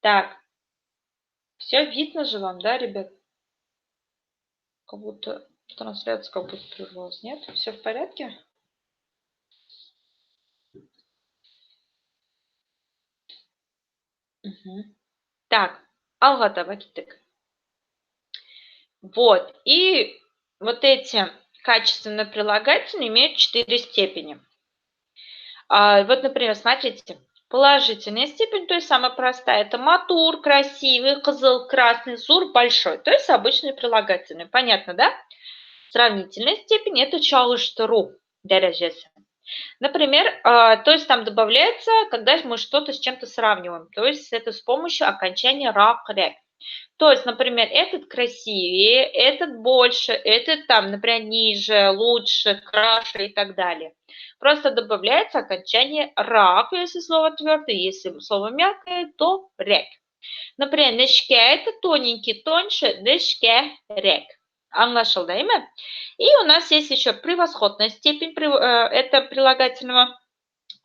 Speaker 1: Так, все видно же вам, да, ребят? Как будто трансляция как будто прервалась. Нет? Все в порядке? Угу. Так, алға кеттік. Вот, и вот эти качественные прилагательные имеют 4 степени. Вот, например, смотрите, положительная степень, то есть самая простая, это матур, красивый, кызыл, красный, зур, большой, то есть обычные прилагательные. Понятно, да? Сравнительная степень – это чалыштыру дәрәҗәсе. Например, то есть там добавляется, когда мы что-то с чем-то сравниваем, то есть это с помощью окончания рак, рек. То есть, например, этот красивее, этот больше, этот там, например, ниже, лучше, краше и так далее. Просто добавляется окончание рак, если слово твердое, если слово мягкое, то рек. Например, нешке это тоненький, тоньше, нешке рек. Anlaşıldı, değil mi? И у нас есть еще превосходная степень это прилагательного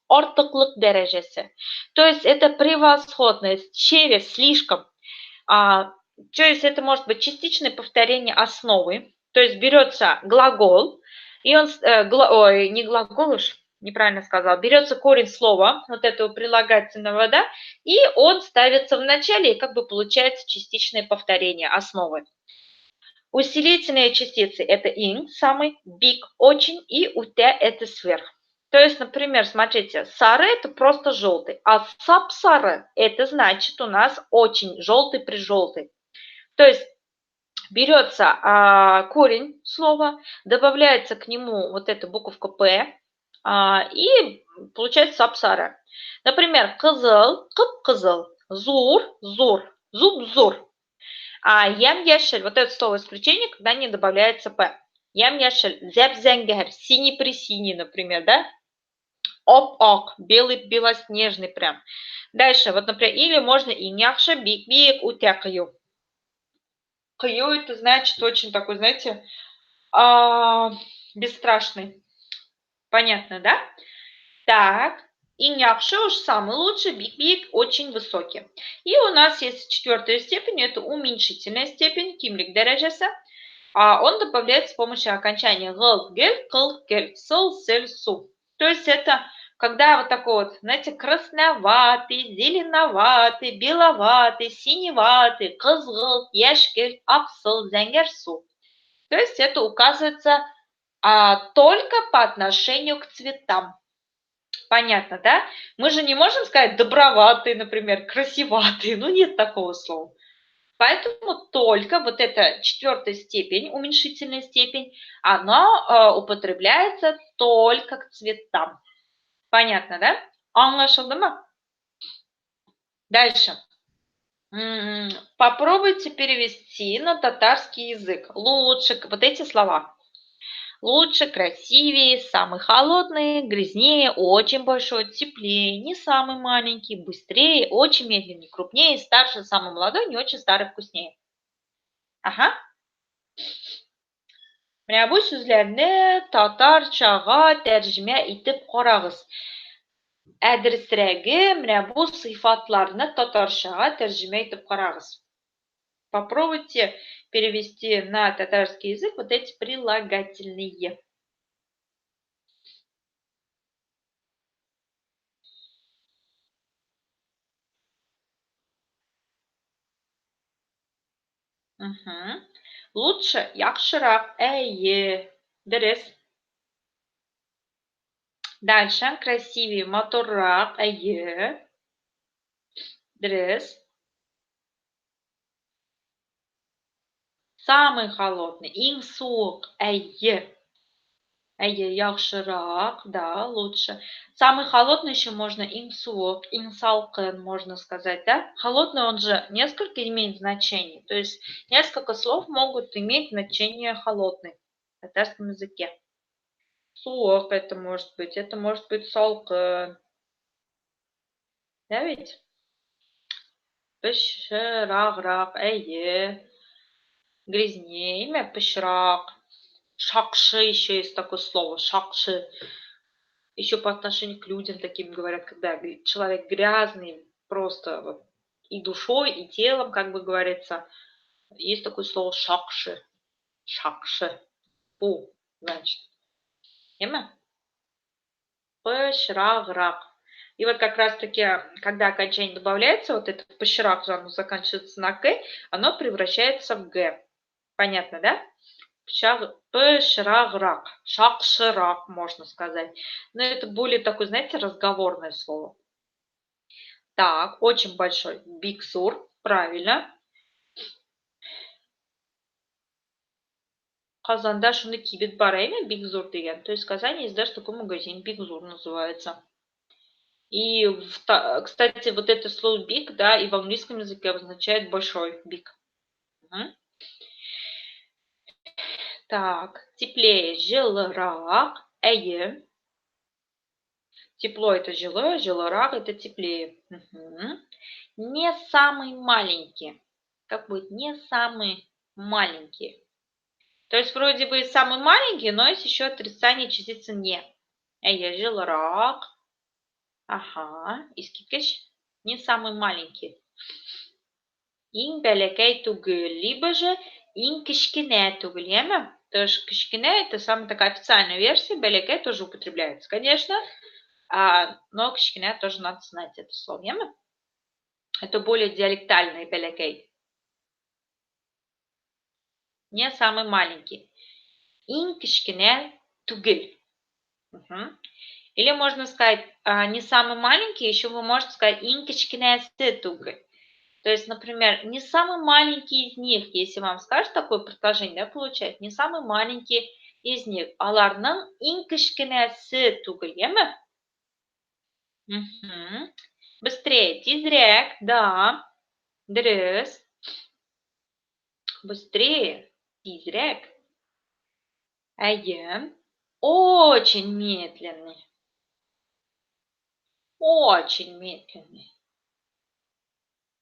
Speaker 1: артыклык дәрәҗәсе. То есть это превосходность через, слишком. То есть это может быть частичное повторение основы. То есть берется глагол, и он, не глагол уж, неправильно сказал, берется корень слова, вот этого прилагательного, да, и он ставится в начале, и как бы получается частичное повторение основы. Усилительные частицы – это ин, самый, big, очень, и ут – это сверх. То есть, например, смотрите, сары – это просто желтый, а сапсары – это значит у нас очень желтый, прижелтый. То есть берется корень слова, добавляется к нему вот эта буковка «п», и получается сапсары. Например, кызыл, кып-кызыл, зур, зур, зуб, зур. Ям-яшель, вот это слово исключение, когда не добавляется «п». Ям-яшель, зяб-зянгер, синий-пресиний, например, да? Оп-ок, белый, белоснежный прям. Дальше, вот, например, или можно и няхша, бик-бик, утякаю. Каю это значит очень такой, знаете, бесстрашный. Понятно, да? Так, и няхша уж самый лучший, бик-бик очень высокий. И у нас есть четвертая степень, это уменьшительная степень, кимлик дәрәҗәсе. Он добавляется с помощью окончания гыл, гель, кыл, гель, сыл, сель, су. То есть это когда вот такой вот, знаете, красноватый, зеленоватый, беловатый, синеватый, кызгыл, яшкель, аксыл, зәңгәр, су. То есть это указывается только по отношению к цветам. Понятно, да? Мы же не можем сказать доброватый, например, красиватый. Ну, нет такого слова. Поэтому только вот эта четвертая степень, уменьшительная степень, она употребляется только к цветам. Понятно, да? Anlaşıldı mı? Дальше. Попробуйте перевести на татарский язык. Лучше, вот эти слова. Лучше, красивее, самый холодный, грязнее, очень большой, теплее, не самый маленький, быстрее, очень медленнее, крупнее, старше, самый молодой, не очень старый, вкуснее. Ага. Менә бу сүзләрне татарчага тәрҗемә итеп карагыз. Дөресрәге, менә бу сыйфатларны татарчага тәрҗемә итеп карагыз. Попробуйте перевести на татарский язык вот эти прилагательные. Угу. Лучше, яхшырак, әйе, дөрес. Дальше, красивее, матуррак, әйе, дөрес. Самый холодный, иң суык, әйе, Yaxshiroq, да, лучше. Самый холодный еще можно им суок, им салкын, можно сказать, да? Холодный, он же несколько имеет значений. То есть несколько слов могут иметь значение холодный в татарском языке. Суок это может быть салкын. Да ведь? Пышырағырақ, грязнее, имя пышырақ. Шакши еще есть такое слово, шакши. Еще по отношению к людям таким говорят, когда человек грязный, просто вот и душой, и телом, как бы говорится. Есть такое слово шакши. Шакши. Пу, значит. Имя? Пышырағырақ. И вот как раз-таки, когда окончание добавляется, вот это пышырак, оно заканчивается на к, оно превращается в г. Понятно, да? Пышырағырақ, шакшырак, можно сказать. Но это более такое, знаете, разговорное слово. Так, очень большой. Big Sur, правильно. Казанда шуны кибет барайна Big Sur деген. То есть в Казани есть даже такой магазин, Big Sur называется. И, кстати, вот это слово big, да, и в английском языке обозначает большой, big. Угу. Так, теплее, жылырақ, Тепло это жилое, жылырақ это теплее. Угу. Не самый маленький. Как будет? Не самый маленький. То есть вроде бы самый маленький, но есть еще отрицание частицы не. Жылырақ. Ага, искикеш. Не самый маленький. Иң бәләкәй түгел, либо же иң кішкене түгел, яме? То есть кішкене это самая такая официальная версия, бәләкәй тоже употребляется, конечно, но кішкене тоже надо знать это слово, яме? Это более диалектальный бәләкәй. Не самый маленький. Иң кішкене түгел. Угу. Или можно сказать, не самый маленький, еще вы можете сказать иң кішкенесі түгел. То есть, например, не самый маленький из них, если вам скажут такое предложение, да, получается, не самый маленький из них. Аларның иң кішкенесі түгел, яме? Быстрее, тизряк, да, дұрыс. Быстрее, тизряк. Очень медленный. Очень медленный.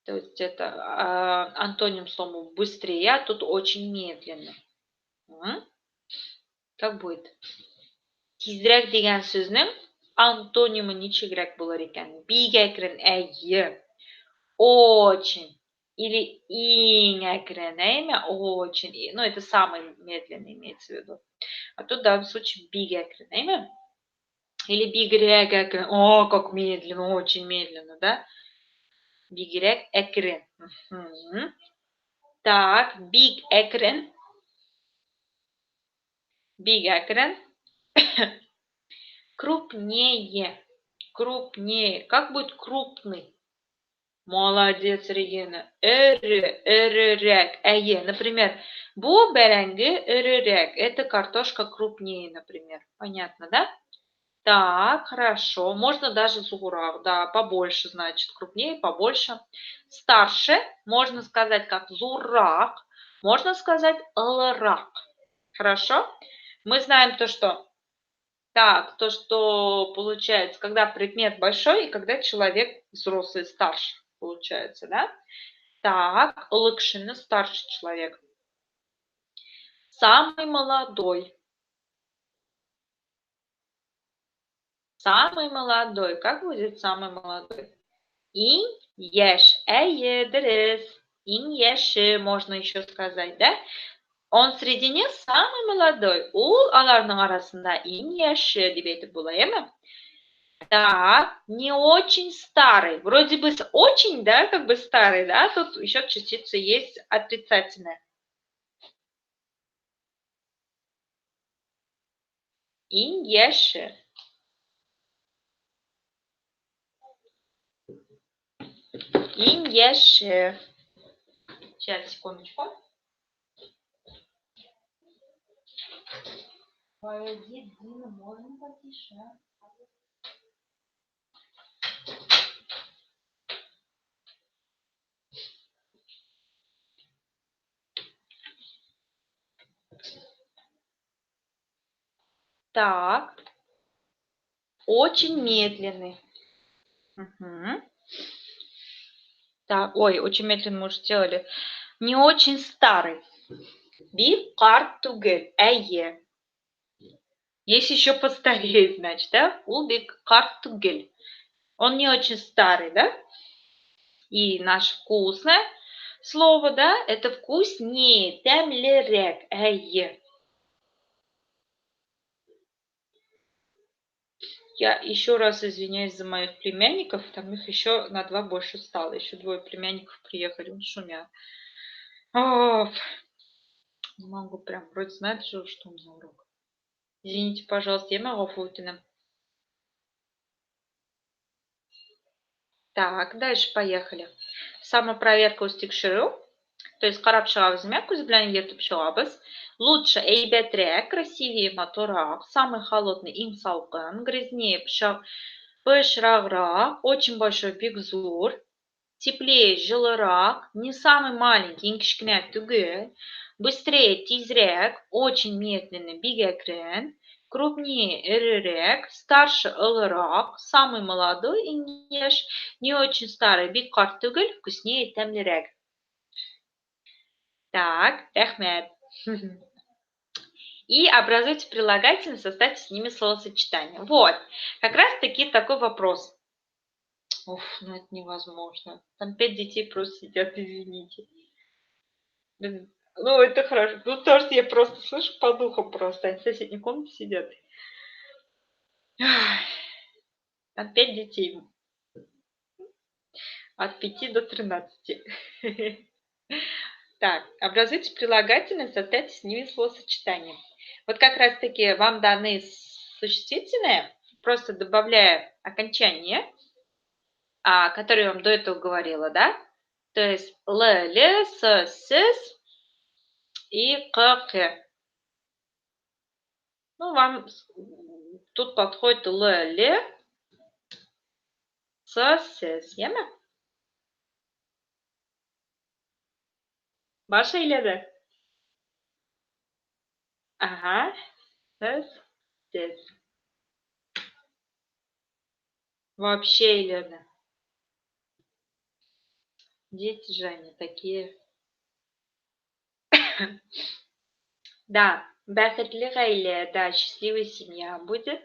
Speaker 1: То есть это антоним слова быстрее, а тут очень медленно. Как будет? Тизрәк деген сөздің антонимы ничегрәк булыр икән? Бик әкрен, Очень. Или иң әкрен, Очень. Ну, это самый медленный имеется в виду. А тут в данном случае бик әкрен, Или бигрәк әкрен. О, как медленно, очень медленно, да? Бигрәк әкрен. Так, big экрен. Big экрен. Крупнее. Крупнее. Как будет крупный? Молодец, Регина. Эререк. Например, бу бәрәңге эререк. Это картошка крупнее, например. Понятно, да? Так, хорошо. Можно даже зурак, да, побольше, значит, крупнее, побольше. Старше можно сказать как зурак, можно сказать лрак. Хорошо? Мы знаем то, что получается, когда предмет большой и когда человек взрослый, старше, получается, да? Так, лыкшины, старший человек. Самый молодой. Самый молодой. Как будет самый молодой? Иң яш. Дұрыс. Иң яші можно еще сказать, да? Он среди них самый молодой. Ул аларның арасында иң яші деп айтып була, Так, не очень старый. Вроде бы очень, да, как бы старый, да? Тут еще частица есть отрицательная. Иң яші. Иң яші. Сейчас, секундочку. Пойди, Дина, можно потише? Так, очень медленный. Мгм. Так, ой, очень медленно мы уже сделали. Не очень старый. Bir kart tugel. Әйе. Есть еще постарее, значит, да? Ул bir kart tugel. Он не очень старый, да? И наше вкусное слово, да, это вкуснее. Тәмлерек. Әйе. Я еще раз извиняюсь за моих племянников, там их еще на 2 больше стало. Еще 2 племянников приехали, он шумят. Ох, не могу прям, вроде знает же, что он за урок. Извините, пожалуйста, я могу Футина. Так, дальше поехали. Самопроверка устикширу. То есть қарап шығамыз ме, көз білән ертіп шығамыз. Лучше әйбәтрәк, красивее, моторак, самый холодный, иң салқын, грязнее, пышраграк, очень большой, бик зур, теплее, жылырак, не самый маленький, иң кішкенә түгел, быстрее, тизрәк, очень медленный, бик әкрен, крупнее, эрерәк, старше, ылырак, самый молодой, иң яшь, не очень старый, бик карт түгел, вкуснее, тәмлерәк. Так, рәхмәт. И образуйте прилагательные, составьте с ними словосочетание. Вот, как раз таки такой вопрос. Уф, ну это невозможно. Там 5 детей просто сидят, извините. Ну, это хорошо. Ну, то, что я просто слышу по духу просто. Они в соседней комнате сидят. Там 5 детей. От 5 до 13. Так, образуйте прилагательные, составьте с ними словосочетание. Вот как раз-таки вам даны существительные, просто добавляя окончание, которое я вам до этого говорила, да? То есть л, л, с и к. Ну, вам тут подходит л, л, с, яме? Ваша или? Ага, с. Вообще или? Дети же они такие. Да, бәхетле ғаилә, да, счастливая семья будет.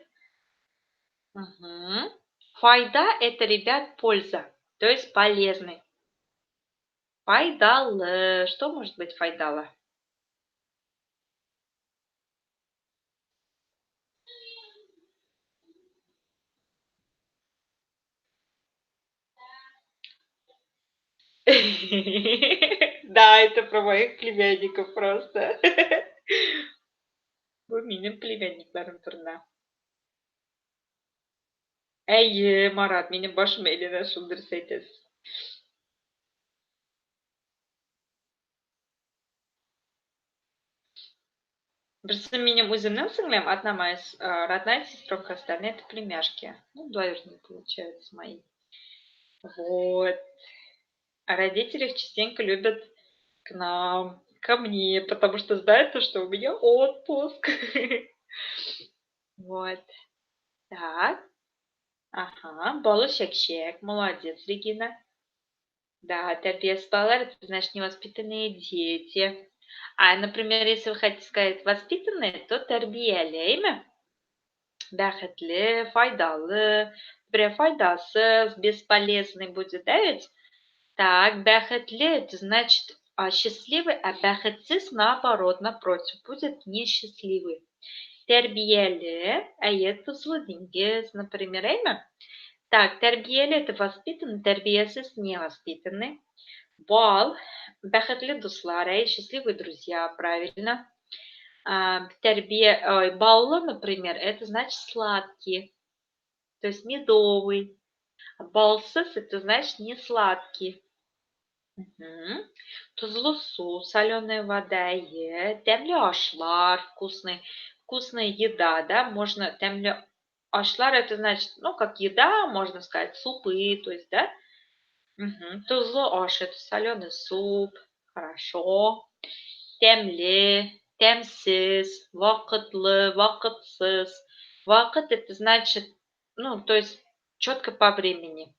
Speaker 1: Угу. Файда – это, ребят, польза, то есть полезный. Файдалы. Что может быть файдало? Да, это про моих племянников просто. Bu benim plемянникларым turna. Әйе, Марат, менің башым әйләнә, шул дөрес әйтәсез. Бірсі менің өзімнің сіңлем, одна моя родная сестренка, остальные это племяшки. Ну, двоюродные, получается, мои. Вот. А родители их частенько любят к нам, ко мне, потому что знают, что у меня отпуск. Вот. Так. Ага, Балу Шек-Шек. Молодец, Регина. Да, терпец балар, это значит невоспитанные дети. А, например, если вы хотите сказать воспитанные, то тербияле имя. Бәхетле, файдалы, например, файдасыз, бесполезный будет, да ведь? Так, бәхетле, это значит счастливый, а бәхетсіз, наоборот, напротив, будет несчастливый. Тәрбияле, әйе, тузлы диңгез, например, имя. Так, тәрбияле – это воспитанный, тәрбиясыз – невоспитанный. Бал – бәхетле дуслар, счастливые друзья, правильно. Баллы, например, это значит сладкий, то есть медовый. Балсыз – это значит не сладкий. Угу. Тузлы су, соленая вода, тәмле ашлар, вкусный. вкусная еда, да, можно тәмле ашлар, это значит, ну, как еда, можно сказать, супы, то есть, да. Тузлы аш, это соленый суп, хорошо. Тәмле, тәмсез, вакытлы, вакытсыз. Вакыт это значит, ну, то есть четко по времени.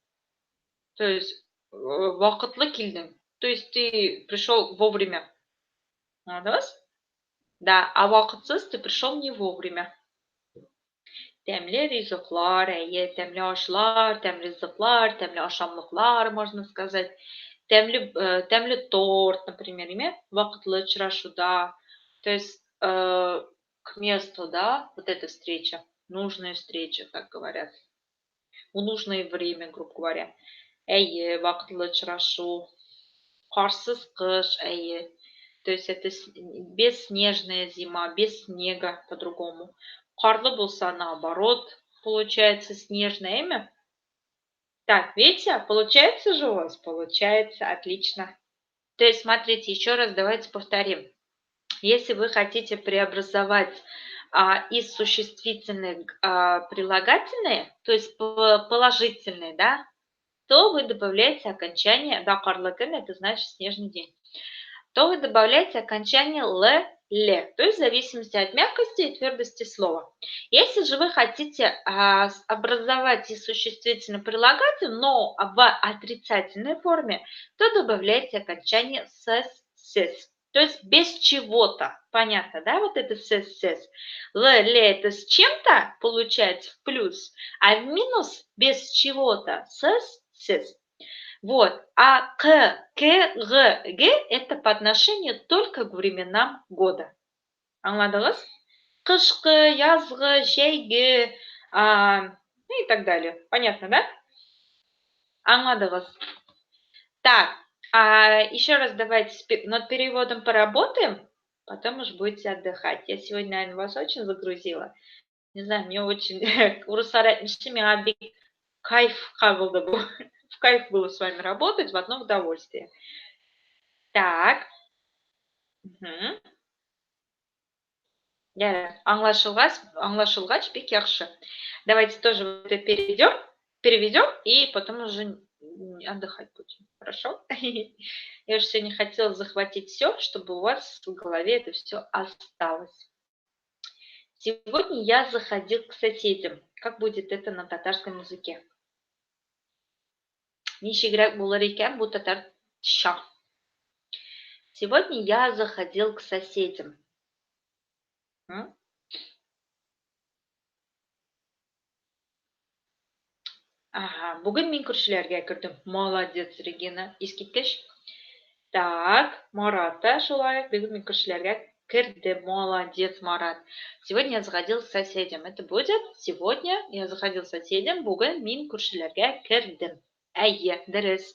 Speaker 1: То есть вакытлы килдең. То есть ты пришел вовремя. Anladınız? Да, а вакытсыз ты пришел не вовремя. Тәмле ризыклар, әйе, тәмле ашлар, тәмле ризыклар, тәмле ашамлыклар, можно сказать. Тәмле торт, например, име, вакытлы очрашуда. То есть к месту, да, вот эта встреча, нужная встреча, как говорят. В нужное время, грубо говоря. Әйе, вакытлы очрашу. Карсыз кыш, әйе. То есть это бесснежная зима, без снега по-другому. Карлы болса наоборот, получается снежное имя. Так, видите, получается же у вас? Получается, отлично. То есть, смотрите, еще раз давайте повторим. Если вы хотите преобразовать из существительных прилагательные, то есть положительные, да, то вы добавляете окончание, да, карлы күн, это значит снежный день, то вы добавляете окончание ле, то есть в зависимости от мягкости и твердости слова. Если же вы хотите образовать из существительных прилагательных, но в отрицательной форме, то добавляете окончание сес. То есть без чего-то. Понятно, да? Вот это сес. Ле это с чем-то получается в плюс, а в минус без чего-то сес. Вот. А к, г это по отношению только к временам года. Anladınız? Кышкы, язгы, жейги, ну и так далее. Понятно, да? Anladınız? Так, еще раз давайте над переводом поработаем, потом уж будете отдыхать. Я сегодня, наверное, вас очень загрузила. Не знаю, мне очень кайф был. В кайф было с вами работать, в одно удовольствие. Так. Аңлашылгач бек яхшы. Давайте тоже вот это переведем и потом уже отдыхать будем. Хорошо? Я же сегодня хотела захватить все, чтобы у вас в голове это все осталось. Сегодня я заходил к соседям. Как будет это на татарском языке? Ничеграк булар икән бу татарча. Сегодня я заходил к соседям. Бүгін мен күршілерге кірдім. Молодец, Регина. Искиткіш. Так, Марат та шулай. Бүгін мен күршілерге кірдім. Молодец, Марат. Сегодня я заходил к соседям. Это будет сегодня я заходил к соседям. Бүгін мен күршілерге кірдім. Әйе, дұрыс.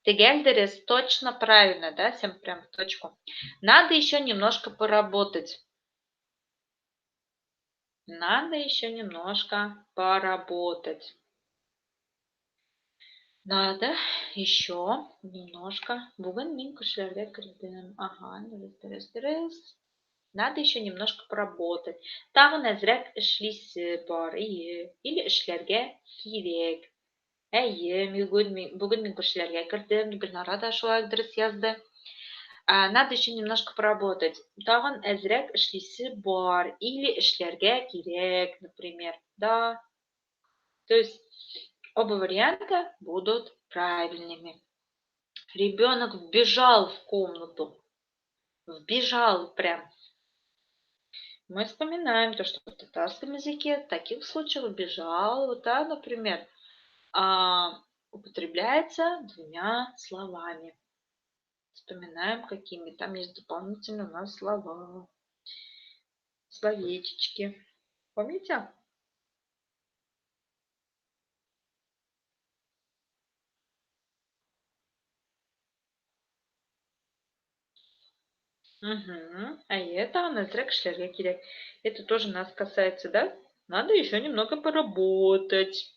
Speaker 1: Тегель дұрыс. Точно правильно, да? Всем прям в точку. Надо еще немножко поработать. Надо еще немножко поработать. Надо еще немножко. Бүгін мен күршілерге кірдім. Дұрыс. Надо еще немножко поработать. Тағы нәзірәк эшлисе бар. Или эшләргә кирәк. Бүгін мен күршілерге кірдім. Гүлнара да шулай дұрыс язды. Надо еще немножко поработать. Тағын әзірәк эшлисе бар. Или эшләргә кирәк, например. Да. То есть оба варианта будут правильными. Ребенок вбежал в комнату. Вбежал прям. Мы вспоминаем то, что в татарском языке в таких случаях вбежал, вот, да, например, употребляется двумя словами. Вспоминаем, какими. Там есть дополнительные у нас слова. Словечки. Помните? А это нәзірәк эшләргә кирәк. Это тоже нас касается, да? Надо еще немного поработать.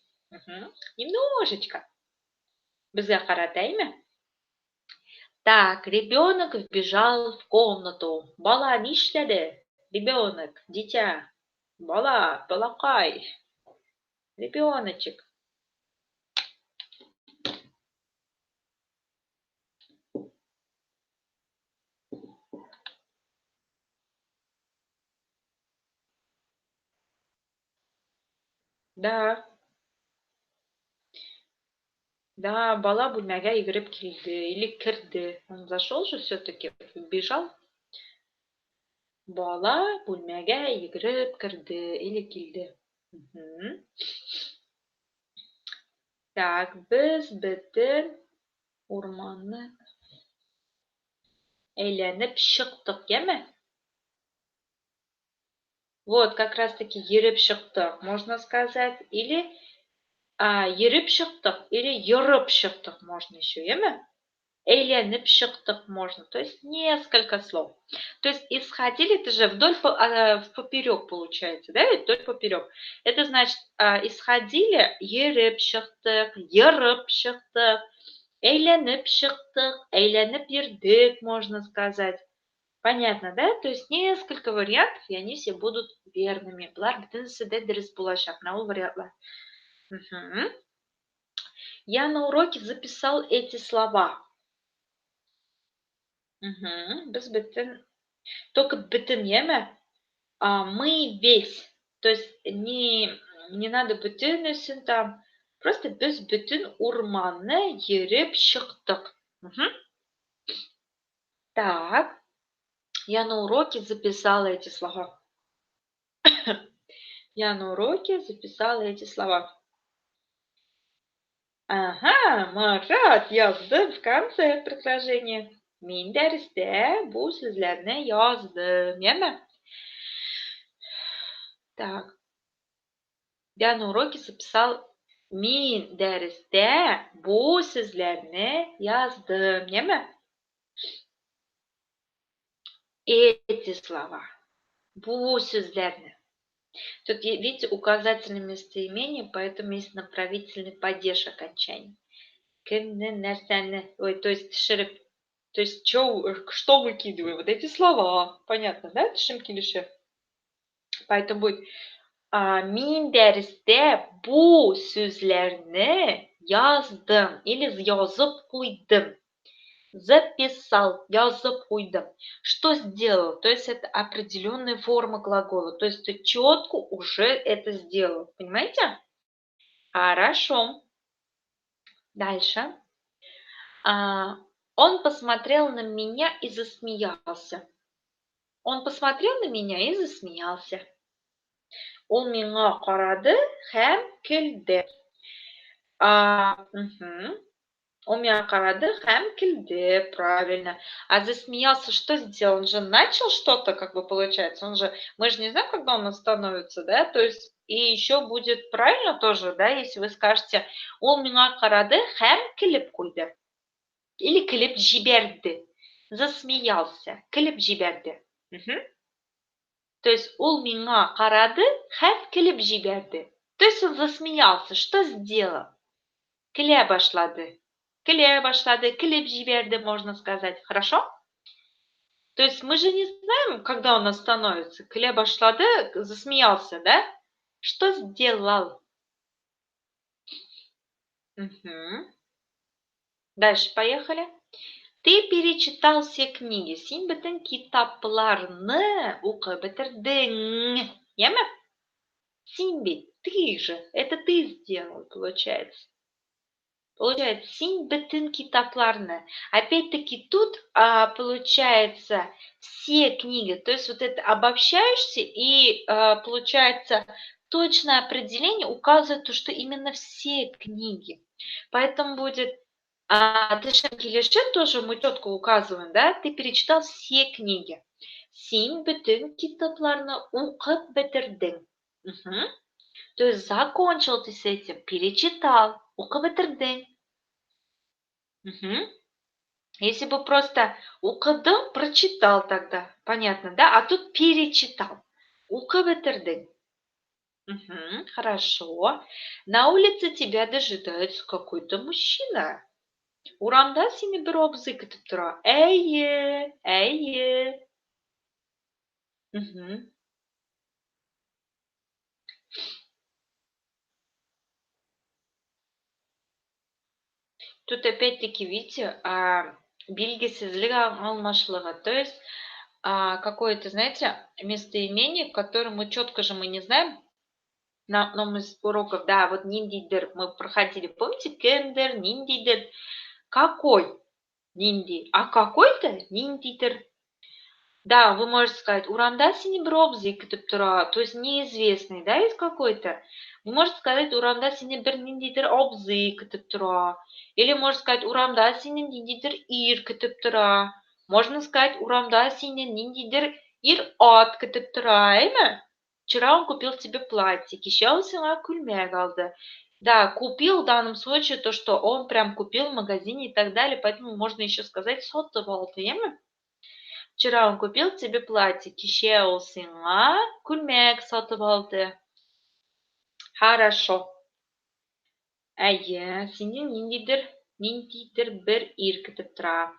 Speaker 1: Немножечко. Безгә карата, әйме? Так, ребенок вбежал в комнату. Бала нишләде? Ребенок, дитя, бала, балакай, ребеночек. Да, да, бала бүлмәгә йөгереп килде или керде. Он зашел же все-таки, бежал. Бала бүлмәгә йөгереп керде или килде. Мгм. Так, без бөтен урманны әйләнеп чыктык, яме? Вот, как раз-таки йөреп чыктык, можно сказать. Или йөреп чыктык, или йөреп чыктык можно еще, яме? Әйләнеп чыктык можно. То есть несколько слов. То есть исходили, это же вдоль в поперек получается, да? Вдоль поперек. Это значит, исходили йөреп чыктык, йөреп чыктык, әйләнеп чыктык, әйләнеп йөрдек, можно сказать. Понятно, да? То есть несколько вариантов, и они все будут верными. Бұлар бітінісі де дұрыс болашақ. Мына ол вариантлар. Мгм. Я на уроке записал эти слова. Мгм. Біз бітін. Только бітін еме? Мы весь. То есть не надо бітінісін там. Просто біз бітін урманны йөреп чыктык. Мгм. Так. Я на уроке записала эти слова. Я на уроке записала эти слова. Ага, Марат, yazdım в конце предложения. Мен дәрістә bu сүзләрне yazdım, яме? Так. Я на уроке записал Мен дәрістә bu сүзләрне yazdım, яме? Эти слова. Bu сүзләрне. Тут, видите, указательное местоимение, поэтому есть направительный падеж окончания. Кемнен, нәрсәне, то есть шериф, то есть что выкидываю? Вот эти слова. Понятно, да? Тишим килише. Поэтому будет Мин дәрістә bu сүзләрне яздым или язып куйдым. Записал, yazып куйдым. Что сделал? То есть это определенная форма глагола. То есть ты четко уже это сделал. Понимаете? Хорошо. Дальше. Он посмотрел на меня и засмеялся. Он посмотрел на меня и засмеялся. Ул миңа карады һәм көлде. Он меня карады һәм көлде. Правильно. А засмеялся, что сделал? Он же начал что-то, как бы получается. Мы же не знаем, когда он остановится, да? То есть, и еще будет правильно тоже, да, если вы скажете, ул миңа карады һәм көлеп куйды. Или көлеп җибәрде. Засмеялся. Көлеп җибәрде. То есть ул миңа карады һәм көлеп җибәрде. То есть он засмеялся. Что сделал? Көлә башлады. Көлә башлады, көлеп җибәрде, можно сказать. Хорошо? То есть мы же не знаем, когда он остановится. Көлә башлады, засмеялся, да? Что сделал? Дальше поехали. Ты перечитал все книги. Син бөтен китапларны укып бетердең. Яме? Син бит, ты же. Это ты сделал, получается. Получается, син бөтен китапларны. Опять-таки тут получается все книги. То есть вот это обобщаешься и получается точное определение указывает то, что именно все книги. Поэтому будет Тышем Килишин тоже мы четко указываем, да? Ты перечитал все книги. Син бөтен китапларны укып бетердең. То есть закончил ты с этим, перечитал, укып бетердең. Если бы просто укыдым, прочитал тогда, понятно, да? А тут перечитал, укып бетердең. Хорошо. На улице тебя дожидается какой-то мужчина. Урамда сені бір обзы күтіп тұра. Әйе. Мгм. Тут опять-таки, видите, белгисизлик алмашлыгы. То есть какое-то, знаете, местоимение, которое мы четко же мы не знаем на одном из уроков. Да, вот ниндидер мы проходили. Помните, кендер, ниндидер. Какой нинди? А какой-то ниндидер. Да, вы можете сказать, уранда синебробзи, то есть неизвестный, да, есть какой-то. Вы можете сказать, уранда синебер ниндидер обзи, или можно сказать, урамда синен ниндидер ир, можно сказать, урамда синен ниндидер ир от, эйме. Вчера он купил тебе платье, кишел сила кульмег алды. Да, купил в данном случае то, что он прям купил в магазине и так далее, поэтому можно еще сказать сотовал, Вчера он купил тебе платье. Кеше ол сиңа күлмәк сатып алды. Хорошо. Әйе, синең ниндидер бер ир көтеп тора.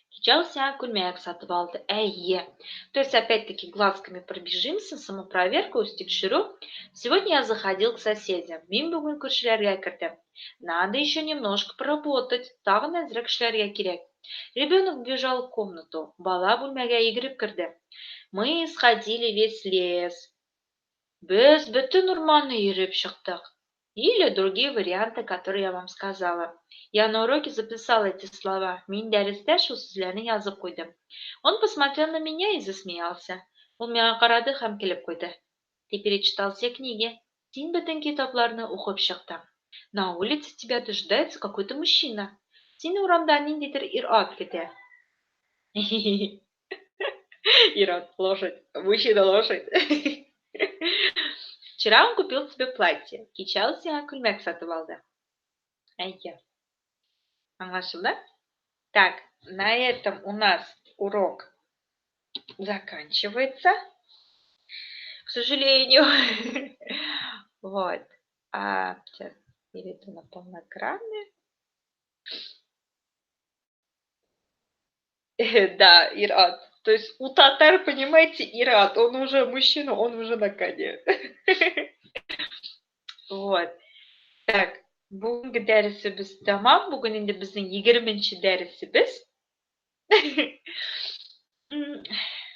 Speaker 1: Кеше ол сиңа күлмәк сатып алды. Әйе. То есть, опять-таки, глазками пробежимся, самопроверку, текшеру. Сегодня я заходил к соседям. Мин бүген күршеләргә кердем. Надо еще немножко поработать. Тагын әзрәк эшләргә кирәк. Ребенок бежал в комнату. Бала бүлмәгә йөгереп керде. Мы сходили весь лес. Без бөтен урманны йөреп чыктык. Или другие варианты, которые я вам сказала. Я на уроке записала эти слова. Мин дәрестә шул сүзләрне язып куйдым. Он посмотрел на меня и засмеялся. Ул миңа карады һәм көлеп куйды. Ты перечитал все книги. Син бөтен китапларны укып чыктың. На улице тебя дожидается какой-то мужчина. Сине урамда ниндидер ир-ат көтә. Ир-ат лошадь. Мужчина лошадь. Вчера он купил себе платье. Кичал сиңа күлмәк сатып алды. Әйе. Anlaşıldı? Так, на этом у нас урок заканчивается, к сожалению. Вот. Сейчас перейду на полноэкранный. Да, Ират. То есть у татар, понимаете, Ират, он уже мужчина, он уже на коне. Вот. Так, бүгінгі дәрісіміз тамам. Бүгін енді біздің 20-ші дәрісіміз.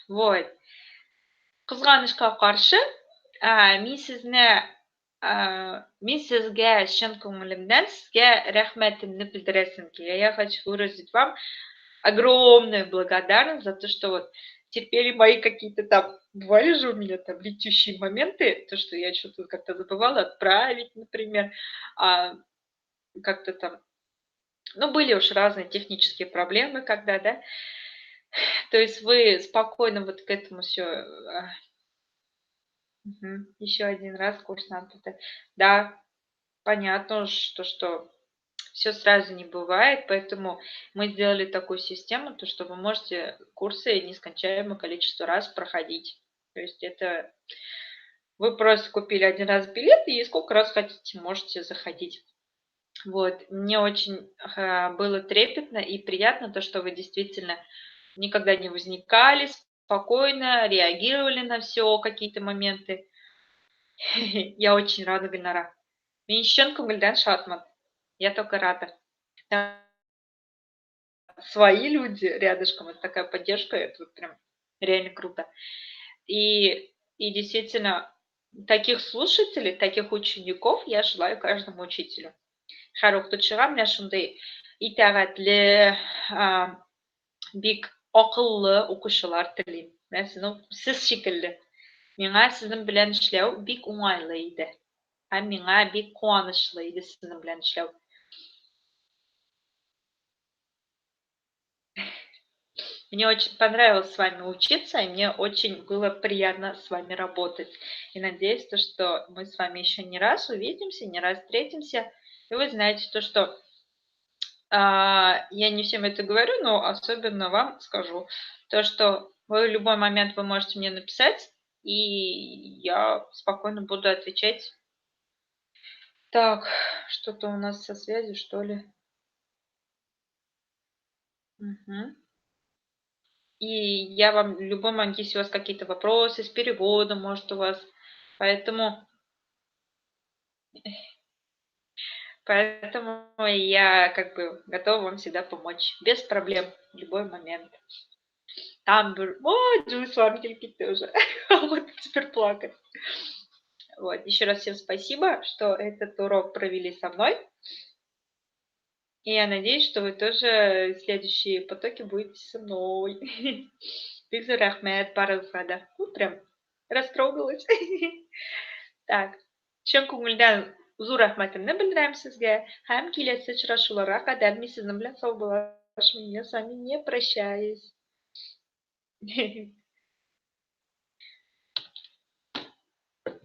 Speaker 1: Вот. Қызғанышқа қаршы, мен сізге шын көңілімнен сізге рахметімді білдіресім келеді. Я хочу выразить вам огромную благодарность за то, что вот терпели мои какие-то там, бывали же у меня там летющие моменты, то, что я что-то как-то забывала отправить, например, как-то там, ну, были уж разные технические проблемы, когда, да, то есть вы спокойно вот к этому все, еще один раз курс надо повторять. Да, понятно, что все сразу не бывает, поэтому мы сделали такую систему, то что вы можете курсы нескончаемое количество раз проходить. То есть это вы просто купили один раз билет и сколько раз хотите, можете заходить. Вот. Мне очень было трепетно и приятно то, что вы действительно никогда не возникали, спокойно реагировали на все какие-то моменты. Я очень рада, Гульнара. Мен үшін көңілден шатмын. Я только рада. Свои люди рядышком, это такая поддержка, это вот прям реально круто. И действительно, таких слушателей, таких учеников я желаю каждому учителю. Оқытушыға мына шундай итағатлы, бик ақыллы оқушылар тілеймін. Мен сіз шекілді. Миңа сіздің белән эшләү бик уңайлы иде. Һәм миңа бик куанычлы иде сезнең белән эшләү. Мне очень понравилось с вами учиться, и мне очень было приятно с вами работать. И надеюсь, что мы с вами еще не раз увидимся, не раз встретимся. И вы знаете то, что я не всем это говорю, но особенно вам скажу. То, что в любой момент вы можете мне написать, и я спокойно буду отвечать. Так, что-то у нас со связью, что ли? Угу. И я вам в любой момент, если у вас какие-то вопросы с переводом, может, у вас. Поэтому, поэтому я как бы готова вам всегда помочь. Без проблем. В любой момент. Там, Джуз Вангельки тоже. Вот теперь плакать. Вот. Еще раз всем спасибо, что этот урок провели со мной. И я надеюсь, что вы тоже в следующие потоки будете со мной. Бигзу рахмет, барылфада. Прям растрогалась. Так, chin ko'ngildan uzr rahmatimni bildirayman sizga. Ham kelasi uchrashuvlarga qadar men sizni bilan sog' bo'lishimga я с вами не прощаюсь.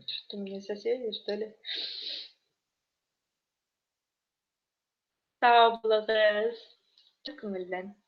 Speaker 1: Что у меня соседи, что ли? Sağ olun. Ko'ngildan.